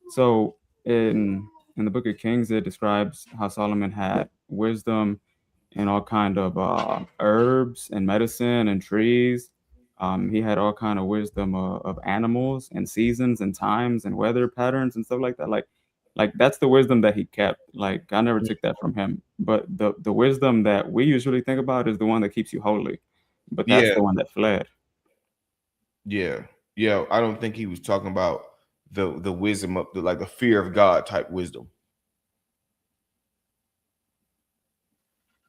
So in the Book of Kings, it describes how Solomon had wisdom in all kind of herbs and medicine and trees. He had all kind of wisdom of animals and seasons and times and weather patterns and stuff like that. Like that's the wisdom that he kept. Like I never took that from him. But the wisdom that we usually think about is the one that keeps you holy. But that's Yeah. the one that fled. Yeah. I don't think he was talking about the wisdom of the fear of God type wisdom.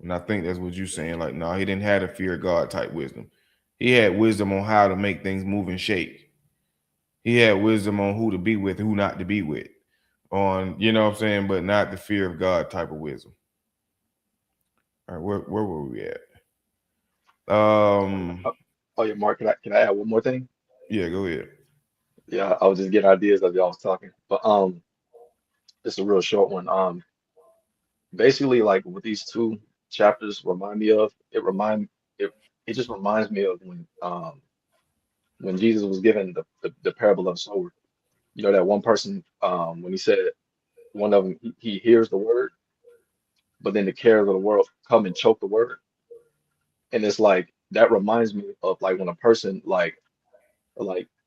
And I think that's what you're saying. Like, no, he didn't have the fear of God type wisdom. He had wisdom on how to make things move and shake. He had wisdom on who to be with, who not to be with. On, you know what I'm saying, but not the fear of God type of wisdom. All right, where were we at? Oh yeah, Mark, can I add one more thing? Yeah, go ahead. Yeah, I was just getting ideas as y'all was talking. But just a real short one. Basically like what these two chapters remind me of, it it just reminds me of when Jesus was given the parable of the sower. You know that one person when he said one of them he hears the word, but then the cares of the world come and choke the word. And it's like that reminds me of like when a person like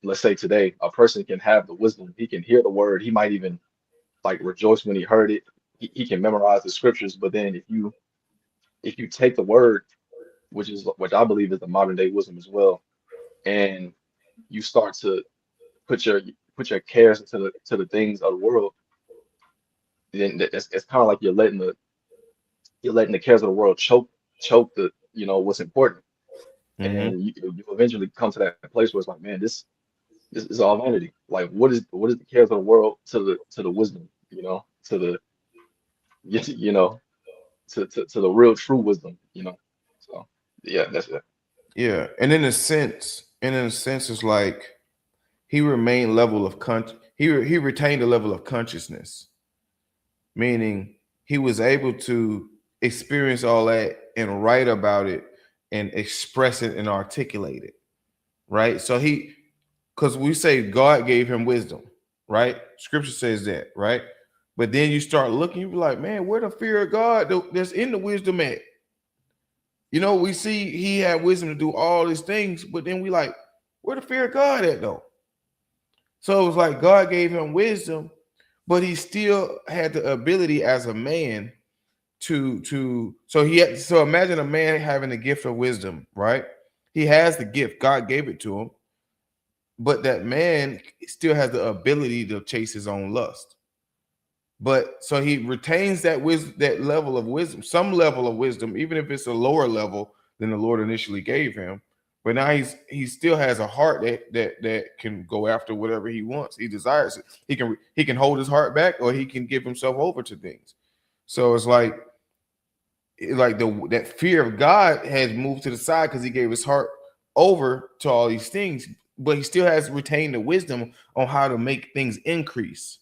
let's say today a person can have the wisdom, he can hear the word, he might even like rejoice when he heard it. He can memorize the scriptures, but then if you take the word, which I believe is the modern day wisdom as well, and you start to put your put your cares into the things of the world, then it's kind of like you're letting the cares of the world choke the what's important, Hmm. and you eventually come to that place where it's like, man, this is all vanity. Like, what is the cares of the world to the wisdom, to the you know to the real true wisdom. So yeah, that's it. Yeah, and in a sense, it's like he remained level of he retained a level of consciousness, meaning he was able to experience all that and write about it and express it and articulate it, right? So because we say God gave him wisdom, right? Scripture says that, right? But then you start looking, you be like, man, where the fear of God that's in the wisdom at? We see he had wisdom to do all these things, but then we like, where the fear of God at though? So it was like God gave him wisdom, but he still had the ability as a man so imagine a man having the gift of wisdom, right? He has the gift, God gave it to him, but that man still has the ability to chase his own lust. But so he retains that wisdom, that level of wisdom, some level of wisdom, even if it's a lower level than the Lord initially gave him. But now he still has a heart that can go after whatever he wants. He desires it. He can hold his heart back, or he can give himself over to things. So it's like that fear of God has moved to the side because he gave his heart over to all these things, but he still has retained the wisdom on how to make things increase.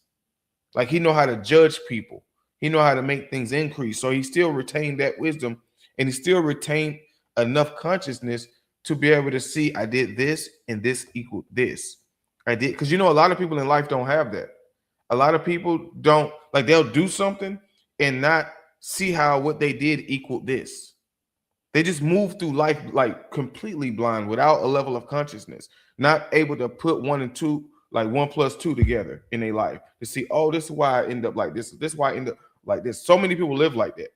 Like he know how to judge people. He know how to make things increase. So he still retained that wisdom, and he still retained enough consciousness to be able to see, I did this and this equaled this. I did, because a lot of people in life don't have that. A lot of people don't, like, they'll do something and not see how what they did equaled this. They just move through life like completely blind without a level of consciousness, not able to put one and two, like one plus two together in their life to see, oh, this is why I end up like this. This is why I end up like this. So many people live like that.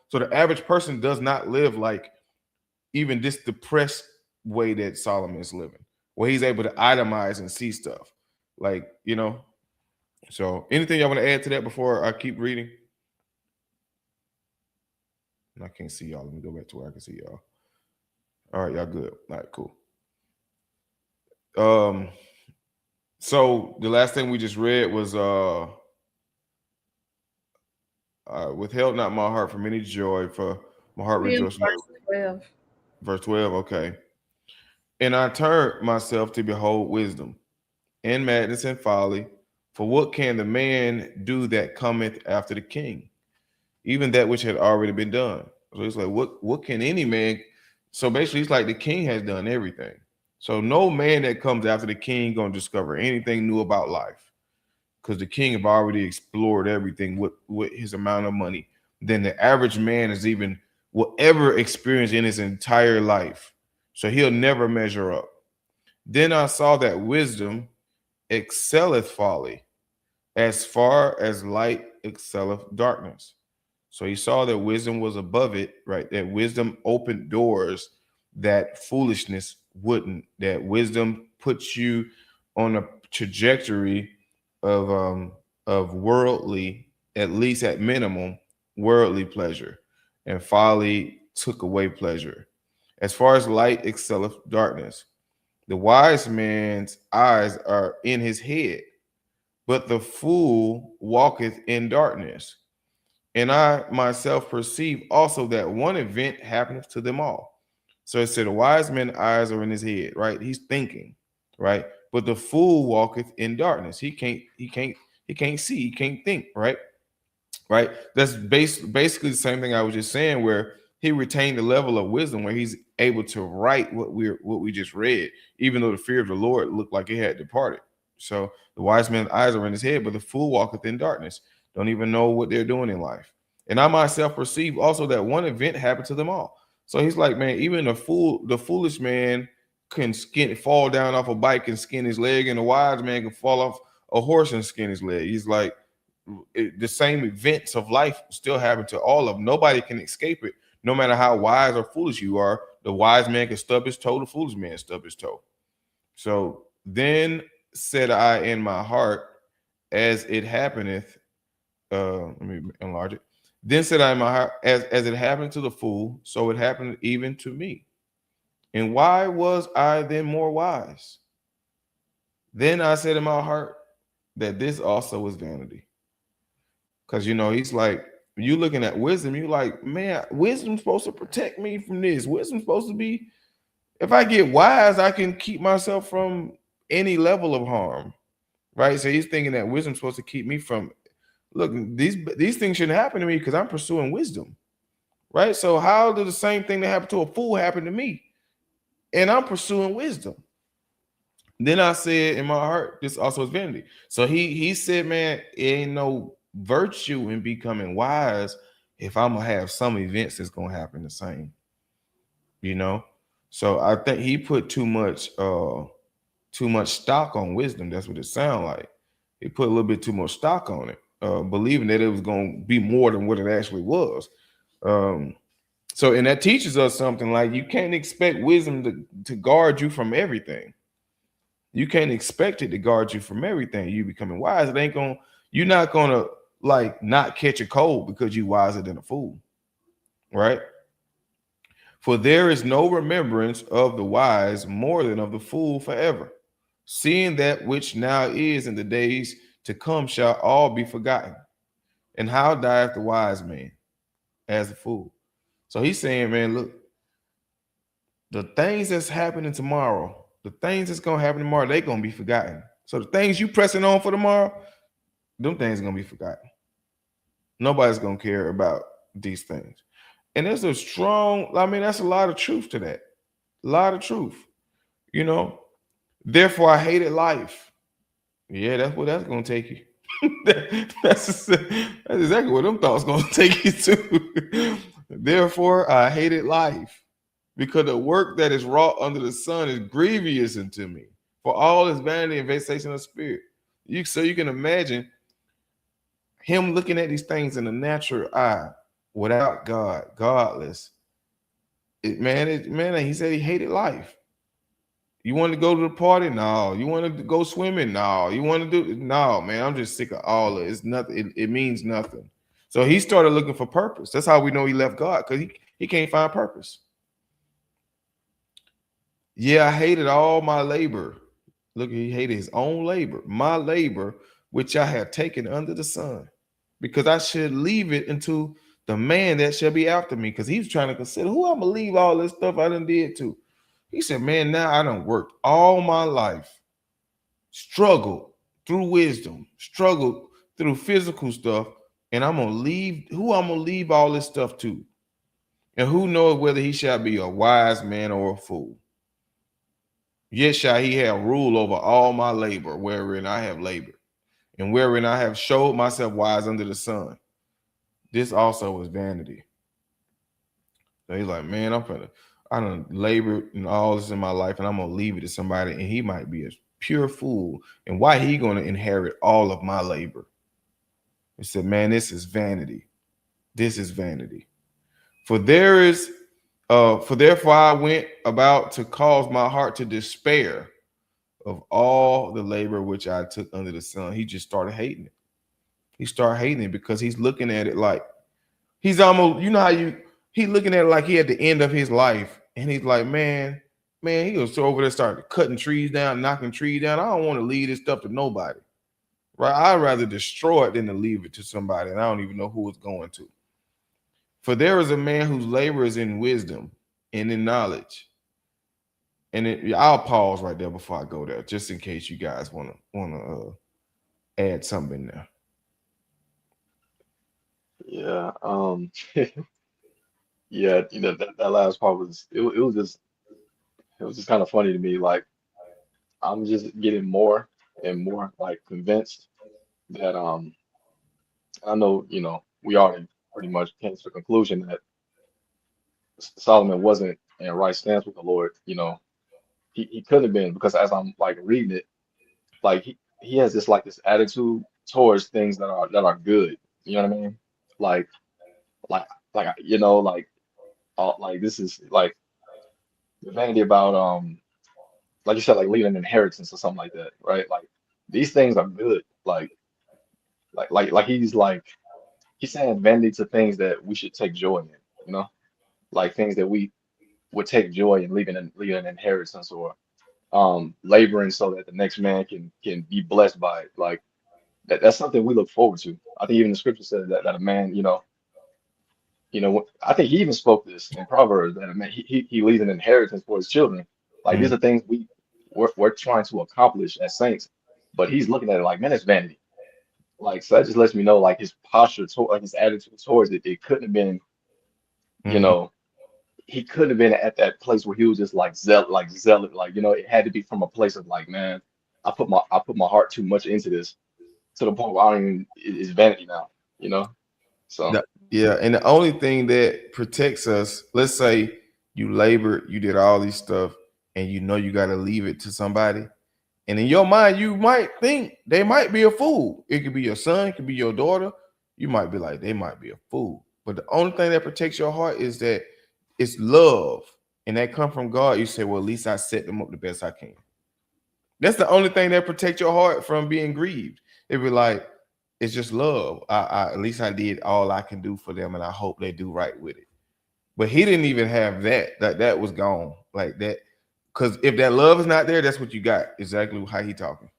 So the average person does not live like even this depressed way that Solomon is living, where he's able to itemize and see stuff. Like. So anything y'all want to add to that before I keep reading? I can't see y'all. Let me go back to where I can see y'all. All right, y'all good. All right, cool. So the last thing we just read was withheld not my heart from any joy, for my heart In rejoiced. verse 12. Verse 12, okay. And I turned myself to behold wisdom and madness and folly, for what can the man do that cometh after the king? Even that which had already been done. So it's like, what can any man? So basically, it's like the king has done everything. So no man that comes after the king gonna discover anything new about life, because the king have already explored everything with his amount of money. Then the average man is even will ever experience in his entire life. So he'll never measure up. Then I saw that wisdom excelleth folly, as far as light excelleth darkness. So he saw that wisdom was above it, right? That wisdom opened doors that foolishness wouldn't. That wisdom puts you on a trajectory of worldly, at least at minimum, worldly pleasure, and folly took away pleasure. As far as light excelleth darkness, the wise man's eyes are in his head, but the fool walketh in darkness. And I myself perceive also that one event happeneth to them all. So it said, a wise man's eyes are in his head, right? He's thinking, right? But the fool walketh in darkness. He can't see, he can't think, right? Right. That's basically the same thing I was just saying, where he retained the level of wisdom where he's able to write what we just read, even though the fear of the Lord looked like it had departed. So the wise man's eyes are in his head, but the fool walketh in darkness, don't even know what they're doing in life. And I myself perceive also that one event happened to them all. So he's like, man, even the foolish man can fall down off a bike and skin his leg, and the wise man can fall off a horse and skin his leg. He's like, the same events of life still happen to all of them. Nobody can escape it, no matter how wise or foolish you are. The wise man can stub his toe, the foolish man stub his toe. So then said I in my heart, as it happeneth, let me enlarge it. Then said I in my heart, as it happened to the fool, so it happened even to me. And why was I then more wise? Then I said in my heart that this also was vanity. Because, he's like, you looking at wisdom, you like, man, wisdom's supposed to protect me from this. Wisdom's supposed to be, if I get wise, I can keep myself from any level of harm, right? So he's thinking that wisdom's supposed to keep me from, look, these things shouldn't happen to me because I'm pursuing wisdom, right? So how did the same thing that happened to a fool happen to me? And I'm pursuing wisdom. Then I said in my heart, this also is vanity. So he said, man, it ain't no virtue in becoming wise if I'm gonna have some events that's gonna happen the same. So I think he put too much stock on wisdom. That's what it sounds like. He put a little bit too much stock on it, believing that it was gonna be more than what it actually was. So and that teaches us something, like you can't expect wisdom to guard you from everything. You can't expect it to guard you from everything. You becoming wise, you're not gonna like not catch a cold because you wiser than a fool, right? For there is no remembrance of the wise more than of the fool forever, seeing that which now is in the days to come shall all be forgotten. And how dieth the wise man? As a fool. So he's saying, man, look, the things that's happening tomorrow, the things that's gonna happen tomorrow, they're gonna be forgotten. So the things you pressing on for tomorrow, them things are gonna be forgotten. Nobody's gonna care about these things. And there's that's a lot of truth to that. A lot of truth. Therefore I hated life. Yeah, that's what that's gonna take you. that's exactly what them thoughts gonna take you to. Therefore I hated life, because the work that is wrought under the sun is grievous unto me, for all is vanity and vexation of spirit. So you can imagine him looking at these things in the natural eye, without God, godless. He said he hated life. You want to go to the party? No. You want to go swimming? No. You want to do? No, man. I'm just sick of all of it. It's nothing. It means nothing. So he started looking for purpose. That's how we know he left God, because he can't find purpose. Yeah, I hated all my labor. Look, he hated his own labor, my labor, which I had taken under the sun, because I should leave it into the man that shall be after me. Because he was trying to consider who I'm gonna leave all this stuff I done did to. He said, man, now I done worked all my life, struggled through wisdom, struggled through physical stuff, and I'm gonna leave all this stuff to? And who knows whether he shall be a wise man or a fool? Yet shall he have rule over all my labor, wherein I have labored, and wherein I have showed myself wise under the sun. This also is vanity. So he's like, man, I done labored and all this in my life, and I'm gonna leave it to somebody, and he might be a pure fool. And why he gonna inherit all of my labor? He said, man, this is vanity. This is vanity. Therefore I went about to cause my heart to despair of all the labor which I took under the sun. He just started hating it. He started hating it because he's looking at it like he's almost, he's looking at it like he at the end of his life. And he's like, man, he was over there started cutting trees down, knocking trees down. I don't want to leave this stuff to nobody. Right? I'd rather destroy it than to leave it to somebody, and I don't even know who it's going to. For there is a man whose labor is in wisdom, and in knowledge. And I'll pause right there before I go there, just in case you guys want to add something there. Yeah. Yeah. That last part was it was just kind of funny to me. Like I'm just getting more and more like convinced that I know we already pretty much came to the conclusion that Solomon wasn't in right stance with the Lord. He could have been because as I'm like reading it, like he has this attitude towards things that are good. You know what I mean? Like like like this is like the vanity about like you said, like leaving an inheritance or something like that, right? Like these things are good. Like he's saying vanity to things that we should take joy in, you know, like things that we would take joy in leaving an inheritance or laboring so that the next man can be blessed by it. Like that's something we look forward to. I think even the scripture says that a man, I think he even spoke this in Proverbs that a man he leaves an inheritance for his children. Like these Mm. are things we're trying to accomplish as saints, but he's looking at it like, man, it's vanity. Like so that just lets me know like his posture like his attitude towards it. It couldn't have been, you Mhm. know, he couldn't have been at that place where he was just like zealot, like it had to be from a place of like, man, I put my heart too much into this to the point where I don't even it's vanity now, you know. So Yeah, and the only thing that protects us, let's say you labored, you did all these stuff, and you know you got to leave it to somebody. And in your mind, you might think they might be a fool. It could be your son, it could be your daughter. You might be like, they might be a fool. But the only thing that protects your heart is that it's love. And that come from God. You say, well, at least I set them up the best I can. That's the only thing that protects your heart from being grieved. It be like, it's just love. At least I did all I can do for them, and I hope they do right with it. But he didn't even have that. That was gone like that. Because if that love is not there, that's what you got. Exactly how he talking.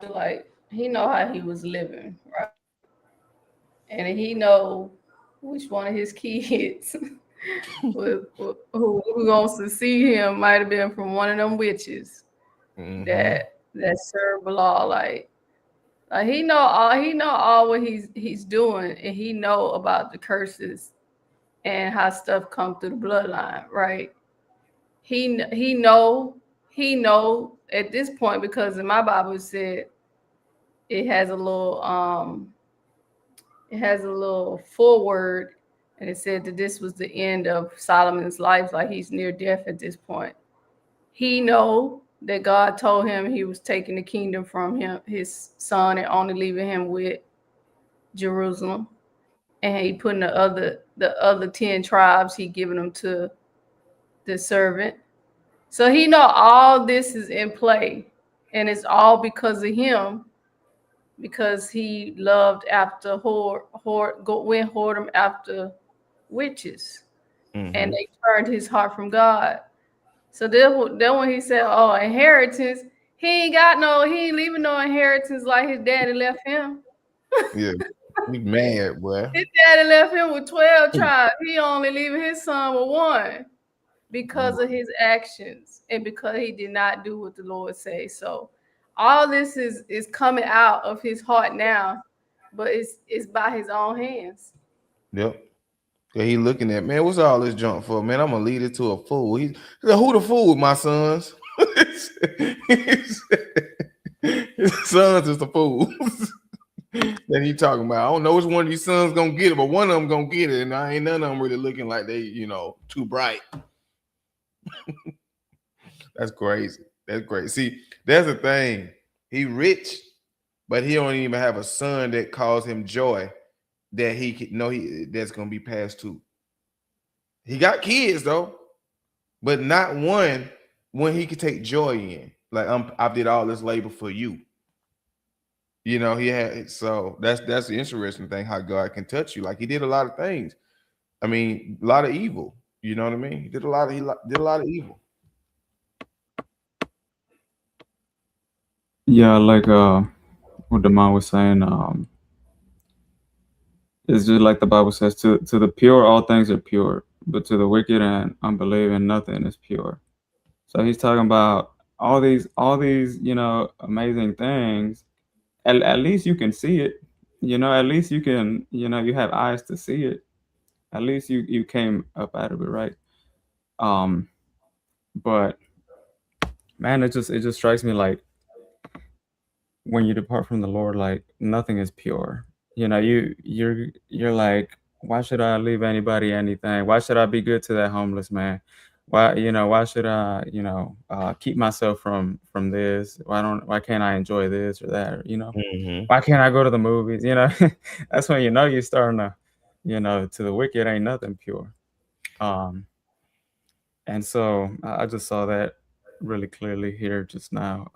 Like he know how he was living, right? And he know which one of his kids who gonna succeed him might have been from one of them witches Mm-hmm. that serve law. Like he know all what he's doing, and he know about the curses and how stuff come through the bloodline, right? He know at this point, because in my Bible it said it has a little forward, and it said that this was the end of Solomon's life, like he's near death at this point. He know that God told him he was taking the kingdom from him, his son, and only leaving him with Jerusalem. And he putting the other 10 tribes, he giving them to the servant. So he know all this is in play, and it's all because of him, because he loved after went whoredom after witches, and Mm-hmm. they turned his heart from God. So then when he said, "Oh, inheritance," he ain't leaving no inheritance like his daddy left him. Yeah. He mad, boy. His daddy left him with 12 tribes. He only leaving his son with one because of his actions and because he did not do what the Lord say. So all this is coming out of his heart now, but it's by his own hands. Yep. Yeah, he looking at, man, what's all this junk for, man? I'm gonna lead it to a fool. He said, who the fool, my sons? His sons is the fools that he talking about. I don't know which one of these sons gonna get it, but one of them gonna get it, and I ain't none of them really looking like they, too bright. That's crazy. That's great. See, that's the thing. He rich, but he don't even have a son that calls him joy that he can know that's gonna be passed to. He got kids though, but not one when he could take joy in. Like I did all this labor for you. He had, so that's the interesting thing, how God can touch you. Like he did a lot of things. I mean, a lot of evil. You know what I mean? He did a lot of evil. Yeah, like what Damon was saying, it's just like the Bible says, to the pure all things are pure, but to the wicked and unbelieving nothing is pure. So he's talking about all these, amazing things. At least you can see it. At least you can, you have eyes to see it. At least you came up out of it, right? Um, but man, it just strikes me like when you depart from the Lord, like nothing is pure. You're like, why should I leave anybody anything? Why should I be good to that homeless man? Why should I, keep myself from this? Why can't I enjoy this or that? Or, Mm-hmm. why can't I go to the movies? That's when you're starting to, to the wicked ain't nothing pure. Um, and so I just saw that really clearly here just now.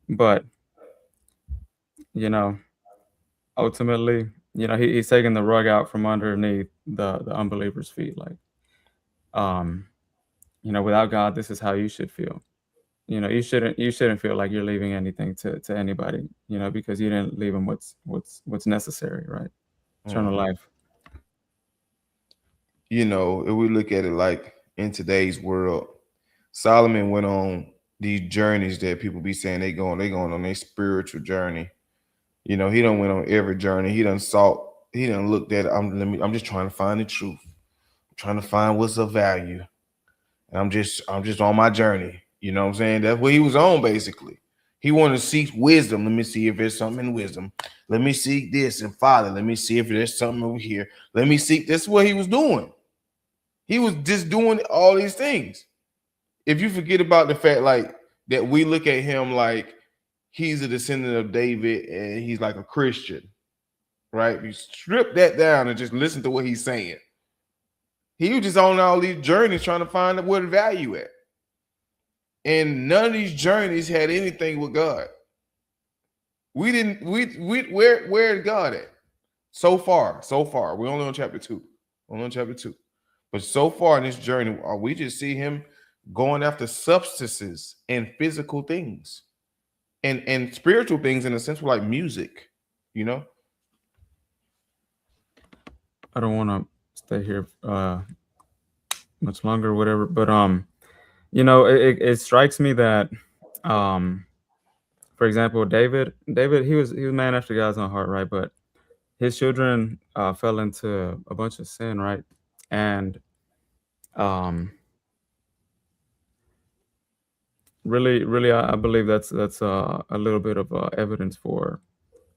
But you know, ultimately, he's taking the rug out from underneath the unbeliever's feet. Like, um, without God, this is how you should feel. You shouldn't feel like you're leaving anything to anybody, because you didn't leave them what's necessary, right? Eternal Mm-hmm. life. If we look at it like in today's world, Solomon went on these journeys that people be saying they going on their spiritual journey. He done went on every journey. He done looked at it. I'm just trying to find the truth. I'm trying to find what's of value. And I'm just on my journey. You know what I'm saying? That's what he was on basically. He wanted to seek wisdom. Let me see if there's something in wisdom. Let me seek this and Father. Let me see if there's something over here. Let me seek. That's what he was doing. He was just doing all these things. If you forget about the fact like that we look at him like he's a descendant of David and he's like a Christian, right? You strip that down and just listen to what he's saying. He was just on all these journeys trying to find where the value at. And none of these journeys had anything with God. We didn't, where's God at? So far. We're only on chapter 2. But so far in this journey, we just see him going after substances and physical things and spiritual things in a sense like music, you know? I don't want to stay here much longer, or whatever. But it strikes me that, for example, David, he was a man after God's own heart, right? But his children fell into a bunch of sin, right? And um, really, I believe that's a little bit of evidence for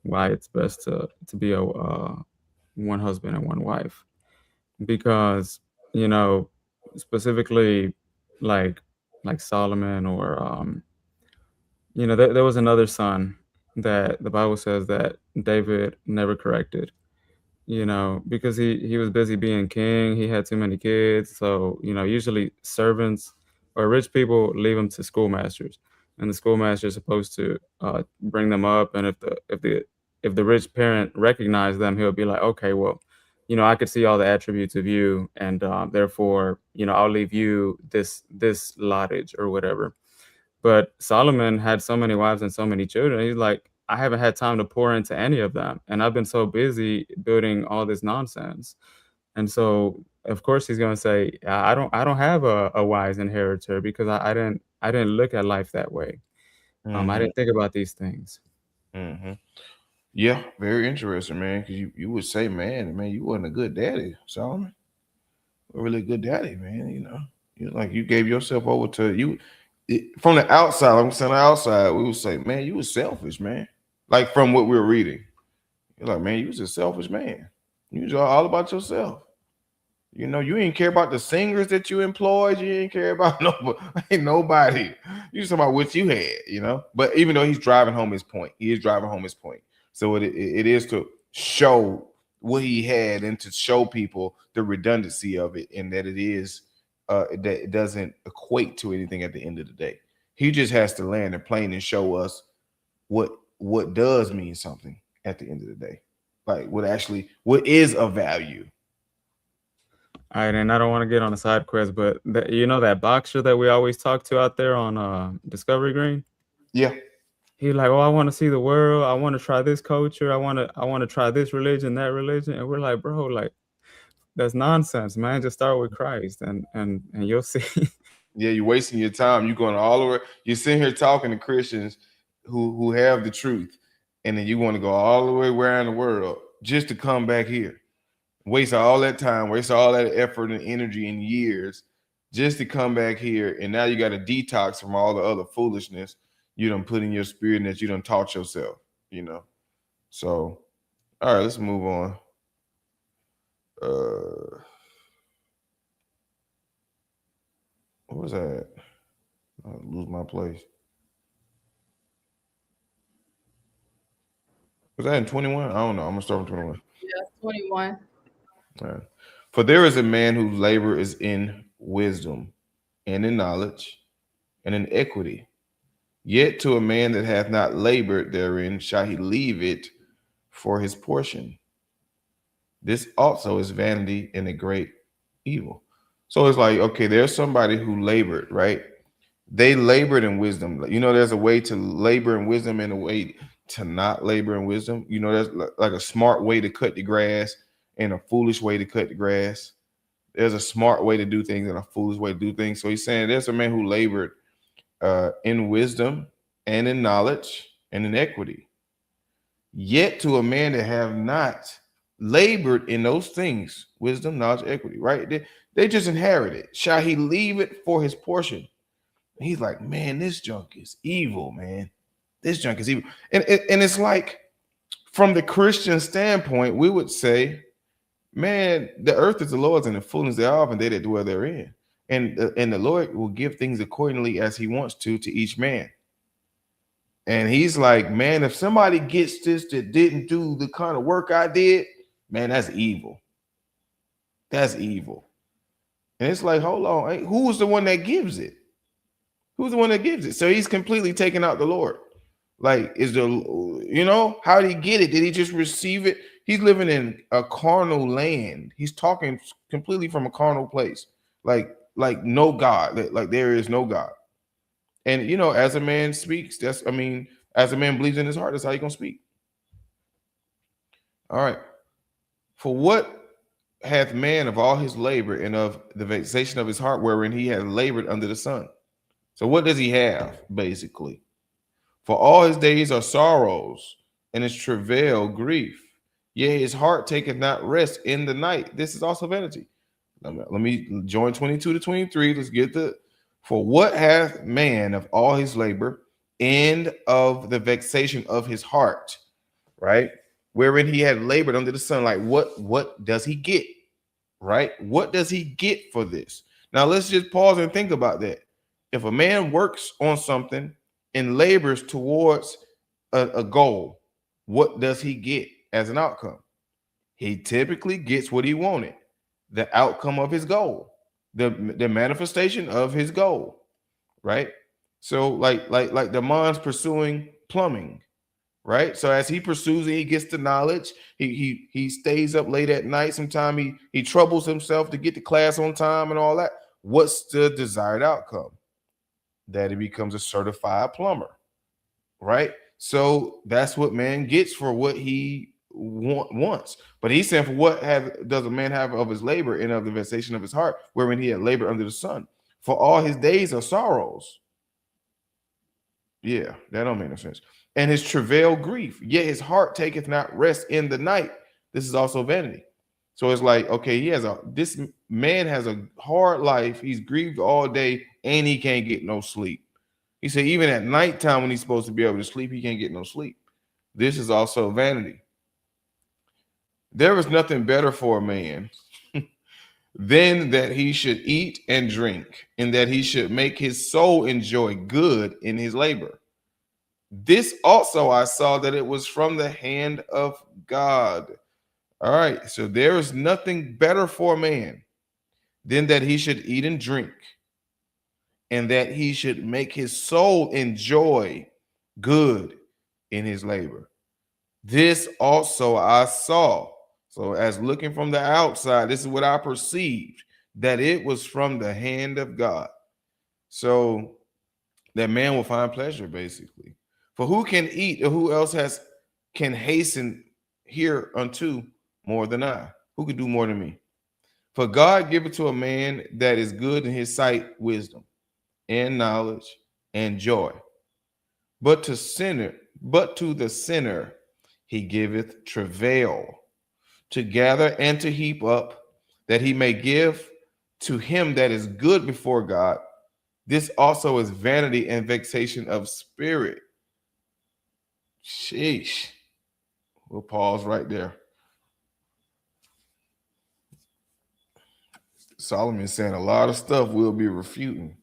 why it's best to be a one husband and one wife, because specifically like Solomon, or there was another son that the Bible says that David never corrected, because he was busy being king. He had too many kids. So, usually servants or rich people leave them to schoolmasters, and the schoolmaster is supposed to bring them up. And if the rich parent recognized them, he'll be like, okay, well, I could see all the attributes of you, and therefore, I'll leave you this lottage or whatever. But Solomon had so many wives and so many children. He's like, I haven't had time to pour into any of them, and I've been so busy building all this nonsense. And so, of course, he's gonna say, I don't have a wise inheritor, because I didn't look at life that way. I didn't think about these things. Mm-hmm. Yeah, very interesting, man. Because you would say, man, you wasn't a good daddy, Solomon. A really good daddy, man. You gave yourself over to you. From the outside, I'm saying the outside, we would say, man, you was selfish, man. Like from what we were reading, you're like, man, you was a selfish man. You was all about yourself. You didn't care about the singers that you employed. You didn't care about nobody. You just talking about what you had. But even though he's driving home his point, he is driving home his point. So it is to show what he had and to show people the redundancy of it, and that that it doesn't equate to anything at the end of the day. He just has to land the plane and show us what does mean something at the end of the day, like what is of value. All right, and I don't want to get on a side quest, but that boxer that we always talk to out there on Discovery Green? Yeah. He's like, oh, I want to see the world. I want to try this culture. I want to try this religion, that religion. And we're like, bro, like that's nonsense, man. Just start with Christ and you'll see. Yeah, you're wasting your time. You're going all the way. You're sitting here talking to Christians who have the truth, and then you want to go all the way around the world just to come back here, waste all that time, waste all that effort and energy and years just to come back here, and now you got to detox from all the other foolishness you done put in your spirit and that you done taught yourself, you know. So, all right, let's move on. What was that? I lose my place. Was that in 21? I don't know. I'm gonna start from 21. Yeah, 21. All right. For there is a man whose labor is in wisdom and in knowledge and in equity. Yet to a man that hath not labored therein shall he leave it for his portion. This also is vanity and a great evil. So it's like, okay, there's somebody who labored, right? They labored in wisdom. You know, there's a way to labor in wisdom and a way to not labor in wisdom. You know, there's like a smart way to cut the grass and a foolish way to cut the grass. There's a smart way to do things and a foolish way to do things. So he's saying there's a man who labored in wisdom and in knowledge and in equity. Yet to a man that have not labored in those things, wisdom, knowledge, equity, right? They just inherit it. Shall he leave it for his portion? He's like, man, this junk is evil, man. This junk is evil. And it's like, from the Christian standpoint, we would say, man, the earth is the Lord's and the fullness thereof, and they that dwell therein. And the Lord will give things accordingly as he wants to each man. And he's like, man, if somebody gets this that didn't do the kind of work I did, man, that's evil. That's evil. And it's like, hold on, who's the one that gives it? Who's the one that gives it? So he's completely taking out the Lord. Like, how did he get it? Did he just receive it? He's living in a carnal land. He's talking completely from a carnal place. Like no God, like there is no God. And, as a man speaks, as a man believes in his heart, that's how you're going to speak. All right. For what hath man of all his labor and of the vexation of his heart wherein he hath labored under the sun? So what does he have, basically? For all his days are sorrows, and his travail grief. Yea, his heart taketh not rest in the night. This is also vanity. Let me join 22 to 23. Let's get for what hath man of all his labor and of the vexation of his heart, right? Wherein he had labored under the sun. Like, what does he get? Right? What does he get for this? Now let's just pause and think about that. If a man works on something and labors towards a goal, what does he get as an outcome? He typically gets what he wanted, the outcome of his goal, the manifestation of his goal, right? So like Damon's pursuing plumbing, right? So as he pursues it, he gets the knowledge. He stays up late at night. Sometimes he troubles himself to get to class on time and all that. What's the desired outcome? That he becomes a certified plumber, right? So that's what man gets for what he wants. But he's saying, for what does a man have of his labor and of the vexation of his heart, wherein he had labored under the sun? For all his days are sorrows. Yeah, that don't make no sense. And his travail grief, yet his heart taketh not rest in the night. This is also vanity. So it's like, okay, this man has a hard life. He's grieved all day and he can't get no sleep. He said, even at nighttime when he's supposed to be able to sleep, he can't get no sleep. This is also vanity. There is nothing better for a man than that he should eat and drink, and that he should make his soul enjoy good in his labor. This also I saw that it was from the hand of God. All right, so there is nothing better for a man than that he should eat and drink, and that he should make his soul enjoy good in his labor. This also I saw. So as looking from the outside, this is what I perceived, that it was from the hand of God. So that man will find pleasure, basically. For who can eat, or who else can hasten here unto more than I? Who can do more than me? For God giveth to a man that is good in his sight wisdom and knowledge and joy. But to the sinner he giveth travail to gather and to heap up, that he may give to him that is good before God. This also is vanity and vexation of spirit. Sheesh. We'll pause right there. Solomon's saying a lot of stuff we'll be refuting.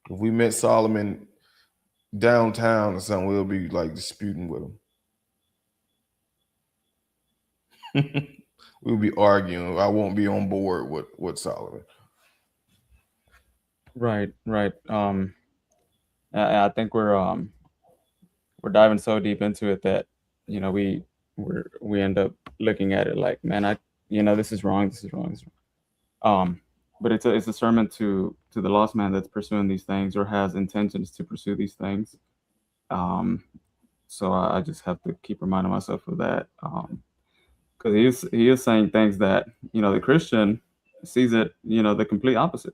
If we met Solomon downtown or something, we'll be like disputing with him. We'll be arguing. I won't be on board with Solomon. Right. I think we're diving so deep into it that we end up looking at it like, man, this is wrong. But it's a sermon to the lost man that's pursuing these things or has intentions to pursue these things. So I just have to keep reminding myself of that, because he is saying things that the Christian sees it the complete opposite,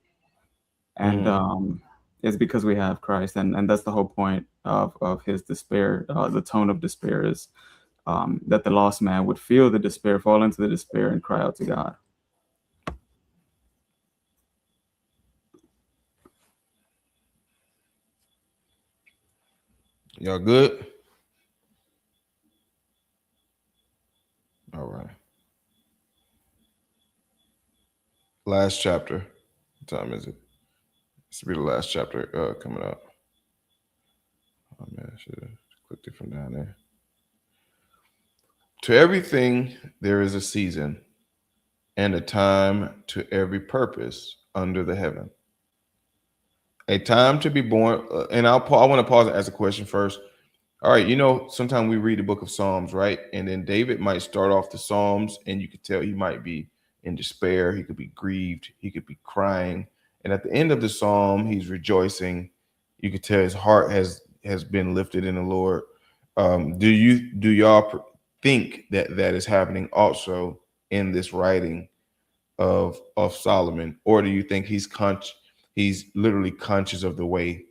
and it's because we have Christ, and that's the whole point of his despair. The tone of despair is that the lost man would feel the despair, fall into the despair, and cry out to God. Y'all good? All right. Last chapter. What time is it? This will be the last chapter coming up. Oh man, I should have clicked it from down there. To everything there is a season and a time to every purpose under the heaven. A time to be born, and I want to pause and ask a question first. All right, sometimes we read the book of Psalms, right? And then David might start off the Psalms, and you could tell he might be in despair. He could be grieved. He could be crying. And at the end of the Psalm, he's rejoicing. You could tell his heart has been lifted in the Lord. Do y'all think that is happening also in this writing of Solomon, or do you think he's literally conscious of the way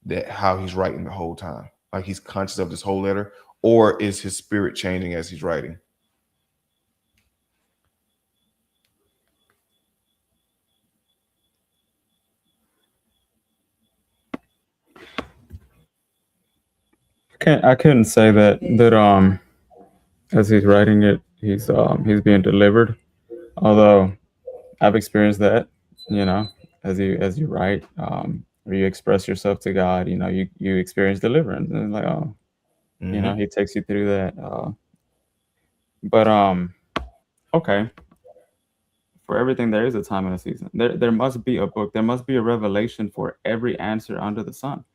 that how he's writing the whole time? Like he's conscious of this whole letter, or is his spirit changing as he's writing? I couldn't say that as he's writing it, he's being delivered. Although I've experienced that, as you write, or you express yourself to God, you experience deliverance, and like, he takes you through that. But okay, for everything there is a time and a season. There must be a book. There must be a revelation for every answer under the sun,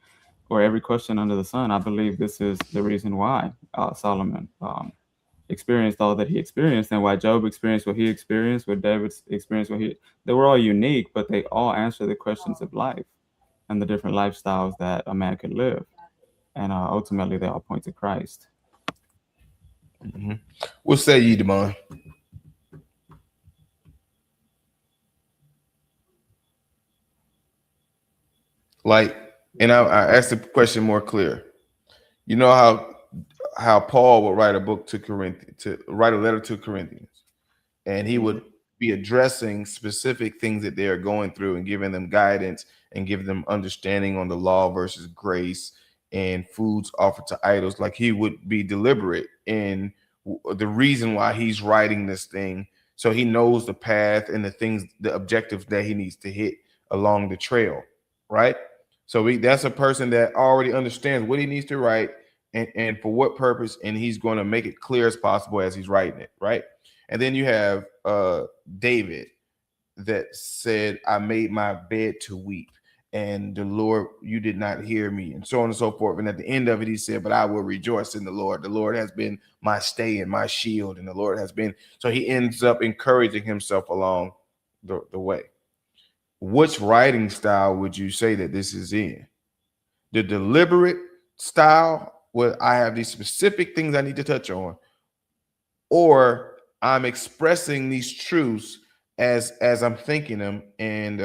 or every question under the sun. I believe this is the reason why Solomon experienced all that he experienced, and why Job experienced what he experienced, what David experienced they were all unique, but they all answer the questions of life and the different lifestyles that a man could live, and ultimately they all point to Christ. What say ye, Damon? And I asked the question more clear. You know how Paul would write a book to write a letter to Corinthians, and he would be addressing specific things that they are going through and giving them guidance and giving them understanding on the law versus grace and foods offered to idols. Like he would be deliberate in the reason why he's writing this thing, so he knows the path and the objectives that he needs to hit along the trail, right? So that's a person that already understands what he needs to write and for what purpose, and he's going to make it clear as possible as he's writing it, right? And then you have David that said, I made my bed to weep, and the Lord, you did not hear me, and so on and so forth. And at the end of it, he said, but I will rejoice in the Lord. The Lord has been my stay and my shield, and the Lord has been. So he ends up encouraging himself along the way. Which writing style would you say that this is in? The deliberate style well, I have these specific things I need to touch on, or I'm expressing these truths as I'm thinking them, and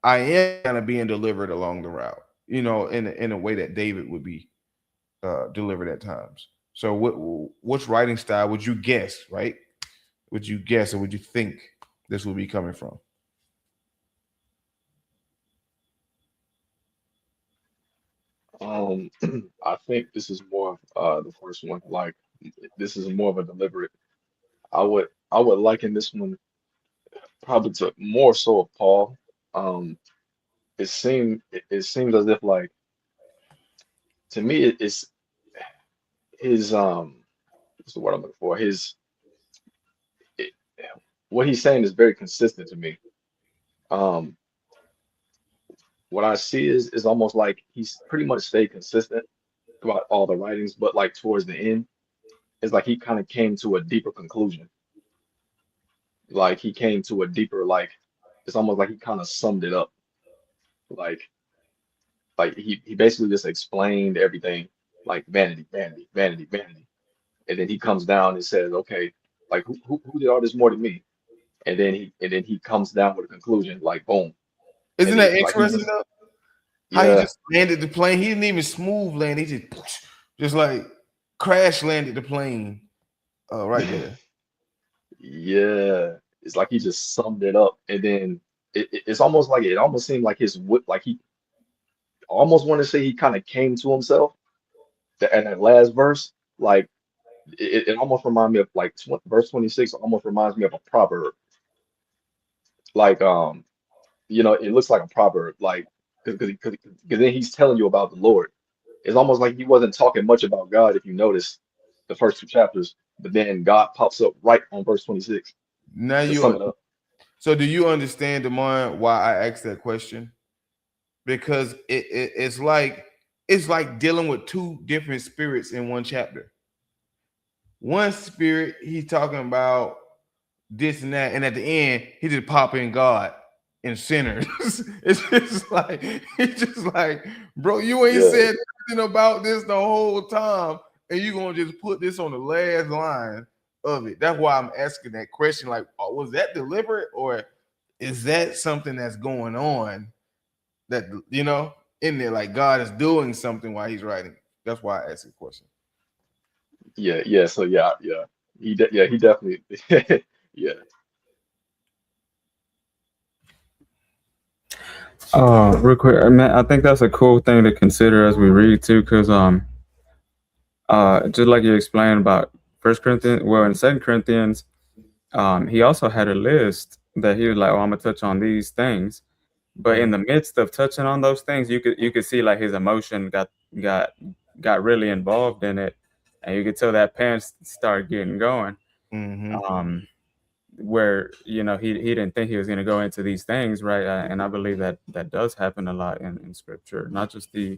I am kind of being delivered along the route, in a way that David would be delivered at times. So which writing style would you guess, right? Would you guess, or would you think this would be coming from? I think this is more of the first one. Like this is more of a deliberate. I would liken this one probably to more so of Paul. Um, it seems as if like to me it's his what's the word I'm looking for? It, what he's saying is very consistent to me. Um, what I see is almost like he's pretty much stayed consistent throughout all the writings, but like towards the end, it's like he kind of came to a deeper conclusion. Like he came to a deeper like it's almost like he kind of summed it up. Like he basically just explained everything like vanity, vanity, vanity, vanity. And then he comes down and says, okay, like who did all this more than me? And then he comes down with a conclusion, like boom. Isn't And then that like he interesting just though? How he yeah, just landed the plane. He didn't even smooth land. He just like crash landed the plane right there. yeah. It's like he just summed it up. And then it's almost like it almost seemed like his wit like he almost want to say he kind of came to himself and that last verse, like it almost reminds me of like verse 26 almost reminds me of a proverb. Like it looks like a proverb, like because then he's telling you about the Lord. It's almost like he wasn't talking much about God if you notice the first two chapters, but then God pops up right on verse 26 Now to sum it you up. so do you understand, Demar, why I asked that question? Because it's like dealing with two different spirits in one chapter. One spirit, he's talking about this and that, and at the end, he just pop in God and sinners. It's just like it's just like, bro, you ain't Yeah, said nothing about this the whole time, and you gonna just put this on the last line of it. That's why I'm asking that question. Like, was that deliberate, or is that something that's going on that in there? Like God is doing something while He's writing. That's why I asked the question. yeah. So yeah. He definitely yeah. Real quick, man, I think that's a cool thing to consider as we read too, because just like you explained about First Corinthians, well, in Second Corinthians, he also had a list that he was like, "Oh, I'm gonna touch on these things," but in the midst of touching on those things, you could see like his emotion got got really involved in it, and you could tell that pants started getting going. Mm-hmm. Where he didn't think he was going to go into these things, right? And I believe that does happen a lot in scripture, not just the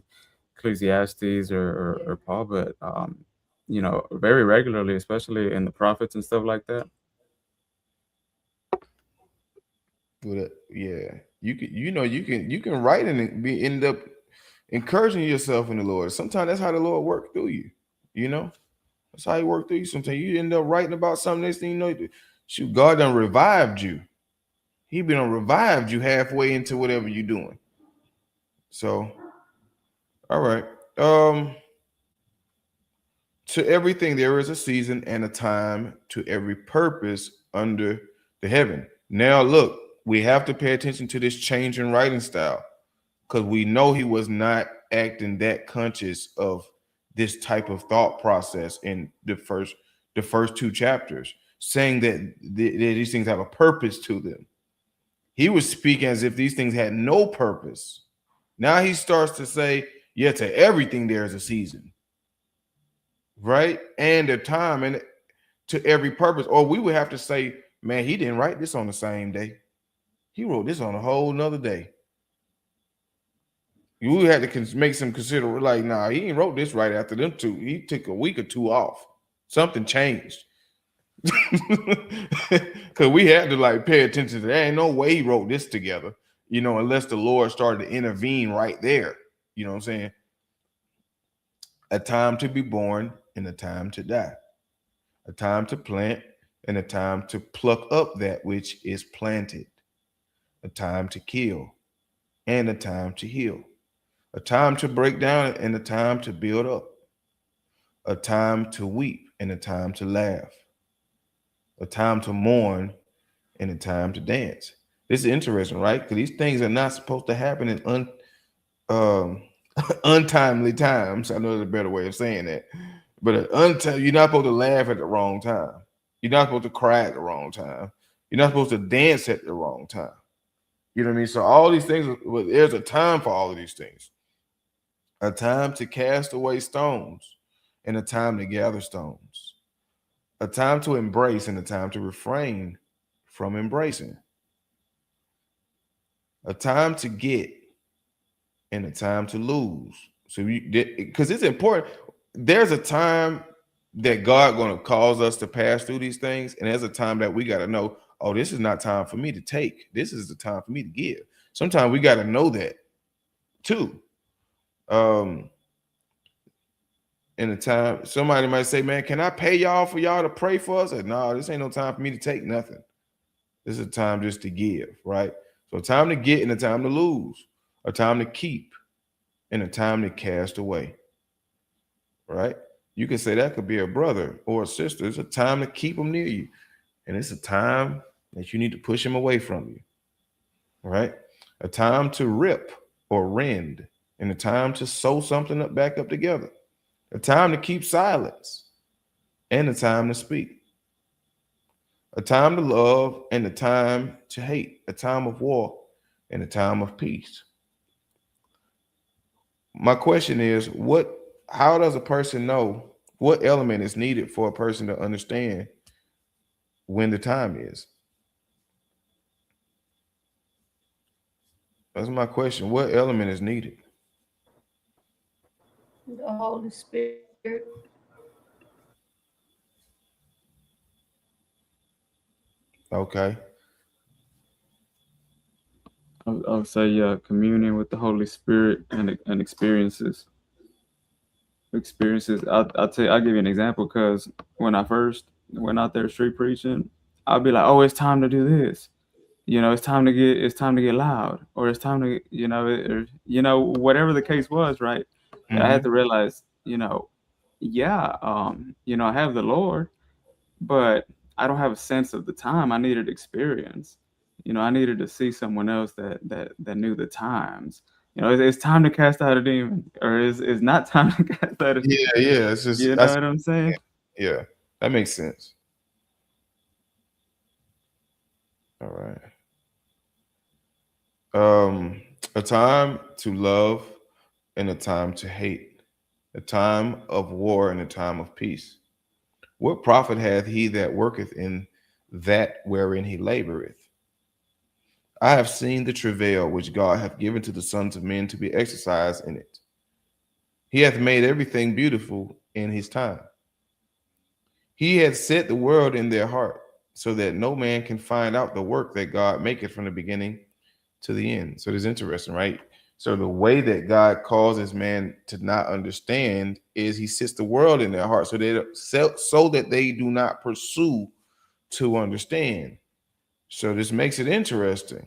Ecclesiastes or Paul, but very regularly, especially in the prophets and stuff like that. But yeah, you can write and end up encouraging yourself in the Lord. Sometimes that's how the Lord works through you. That's how He works through you. Sometimes you end up writing about something. Next thing you know, shoot, God done revived you. He been revived you halfway into whatever you're doing. So, all right. To everything there is a season and a time to every purpose under the heaven. Now, look, we have to pay attention to this change in writing style, because we know he was not acting that conscious of this type of thought process in the first two chapters, saying that these things have a purpose to them. He was speaking as if these things had no purpose. Now he starts to say, yeah, to everything there is a season, right? And a time, and to every purpose. Or we would have to say, man, he didn't write this on the same day. He wrote this on a whole nother day. You had to make some consider, like, nah, he ain't wrote this right after them two. He took a week or two off. Something changed. Because we had to like pay attention to that. Ain't no way he wrote this together, unless the Lord started to intervene right there. You know what I'm saying? a time to be born and a time to die, a time to plant and a time to pluck up that which is planted, a time to kill and a time to heal, a time to break down and a time to build up, a time to weep and a time to laugh, a time to mourn and a time to dance. This is interesting, right? Because these things are not supposed to happen in um, untimely times. I know there's a better way of saying that, but you're not supposed to laugh at the wrong time. You're not supposed to cry at the wrong time. You're not supposed to dance at the wrong time. You know what I mean? So all these things, well, there's a time for all of these things. A time to cast away stones and a time to gather stones. A time to embrace and a time to refrain from embracing. A time to get and a time to lose. So because it's important. There's a time that God going to cause us to pass through these things, and there's a time that we got to know, oh, this is not time for me to take. This is the time for me to give. Sometimes we got to know that too. In a time, somebody might say, man, can I pay y'all for y'all to pray for us? No, this ain't no time for me to take nothing. This is a time just to give, right? So a time to get and a time to lose, a time to keep and a time to cast away, right? You can say that could be a brother or a sister. It's a time to keep them near you. And it's a time that you need to push them away from you, right? A time to rip or rend and a time to sew something up back up together. A time to keep silence and a time to speak. A time to love and a time to hate. A time of war and a time of peace. My question is, how does a person know what element is needed for a person to understand when the time is? That's my question. What element is needed? The Holy Spirit. Okay. I would say communion with the Holy Spirit and experiences. I'll give you an example, because when I first went out there street preaching, I'd be like, oh, it's time to do this. It's time to get loud, or it's time to, whatever the case was, right? And I had to realize, yeah, I have the Lord, but I don't have a sense of the time. I needed experience. I needed to see someone else that knew the times. It's time to cast out a demon, or it's not time to cast out a demon. Yeah. It's just, You know what I'm saying? Yeah, that makes sense. All right. A time to love and a time to hate, a time of war and a time of peace. What profit hath he that worketh in that wherein he laboreth? I have seen the travail which God hath given to the sons of men to be exercised in it. He hath made everything beautiful in his time. He hath set the world in their heart, so that no man can find out the work that God maketh from the beginning to the end. So it's interesting, right? So the way that God causes man to not understand is he sets the world in their heart, so that they do not pursue to understand. So this makes it interesting.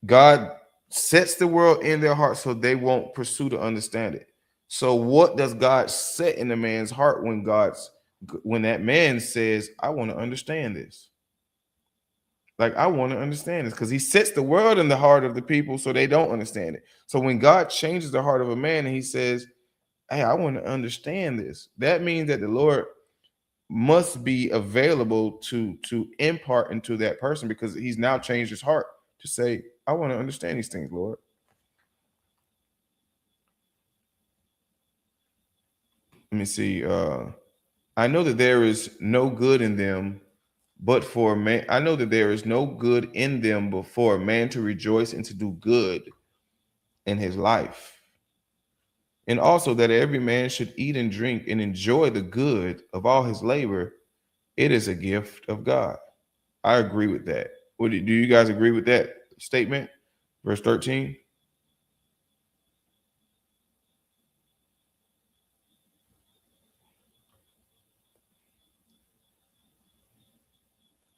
God sets the world in their heart so they won't pursue to understand it. So what does God set in the man's heart when that man says, I want to understand this? Like, I want to understand this, because he sets the world in the heart of the people so they don't understand it. So when God changes the heart of a man and he says, hey, I want to understand this, that means that the Lord must be available to impart into that person, because he's now changed his heart to say, I want to understand these things, Lord. Let me see. I know that there is no good in them, but for a man, I know that there is no good in them but for a man to rejoice and to do good in his life. And also that every man should eat and drink and enjoy the good of all his labor. It is a gift of God. I agree with that. Do you guys agree with that statement? Verse 13.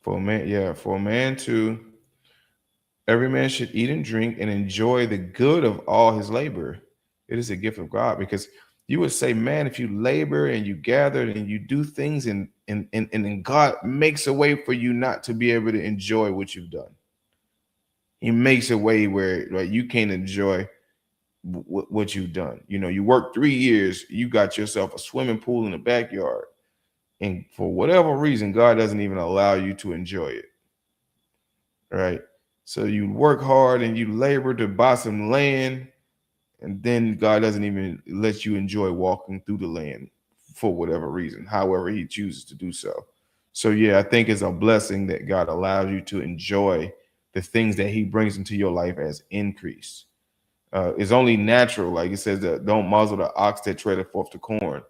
For a man, yeah, for a man to every man should eat and drink and enjoy the good of all his labor. It is a gift of God because you would say, man, if you labor and you gather and you do things and then God makes a way for you not to be able to enjoy what you've done. He makes a way where like you can't enjoy what you've done. You know, you work 3 years, you got yourself a swimming pool in the backyard, and for whatever reason, God doesn't even allow you to enjoy it. Right? So you work hard and you labor to buy some land, and then God doesn't even let you enjoy walking through the land for whatever reason, however He chooses to do so. So yeah, I think it's a blessing that God allows you to enjoy the things that He brings into your life as increase. It's only natural, like it says that don't muzzle the ox that treadeth forth the corn,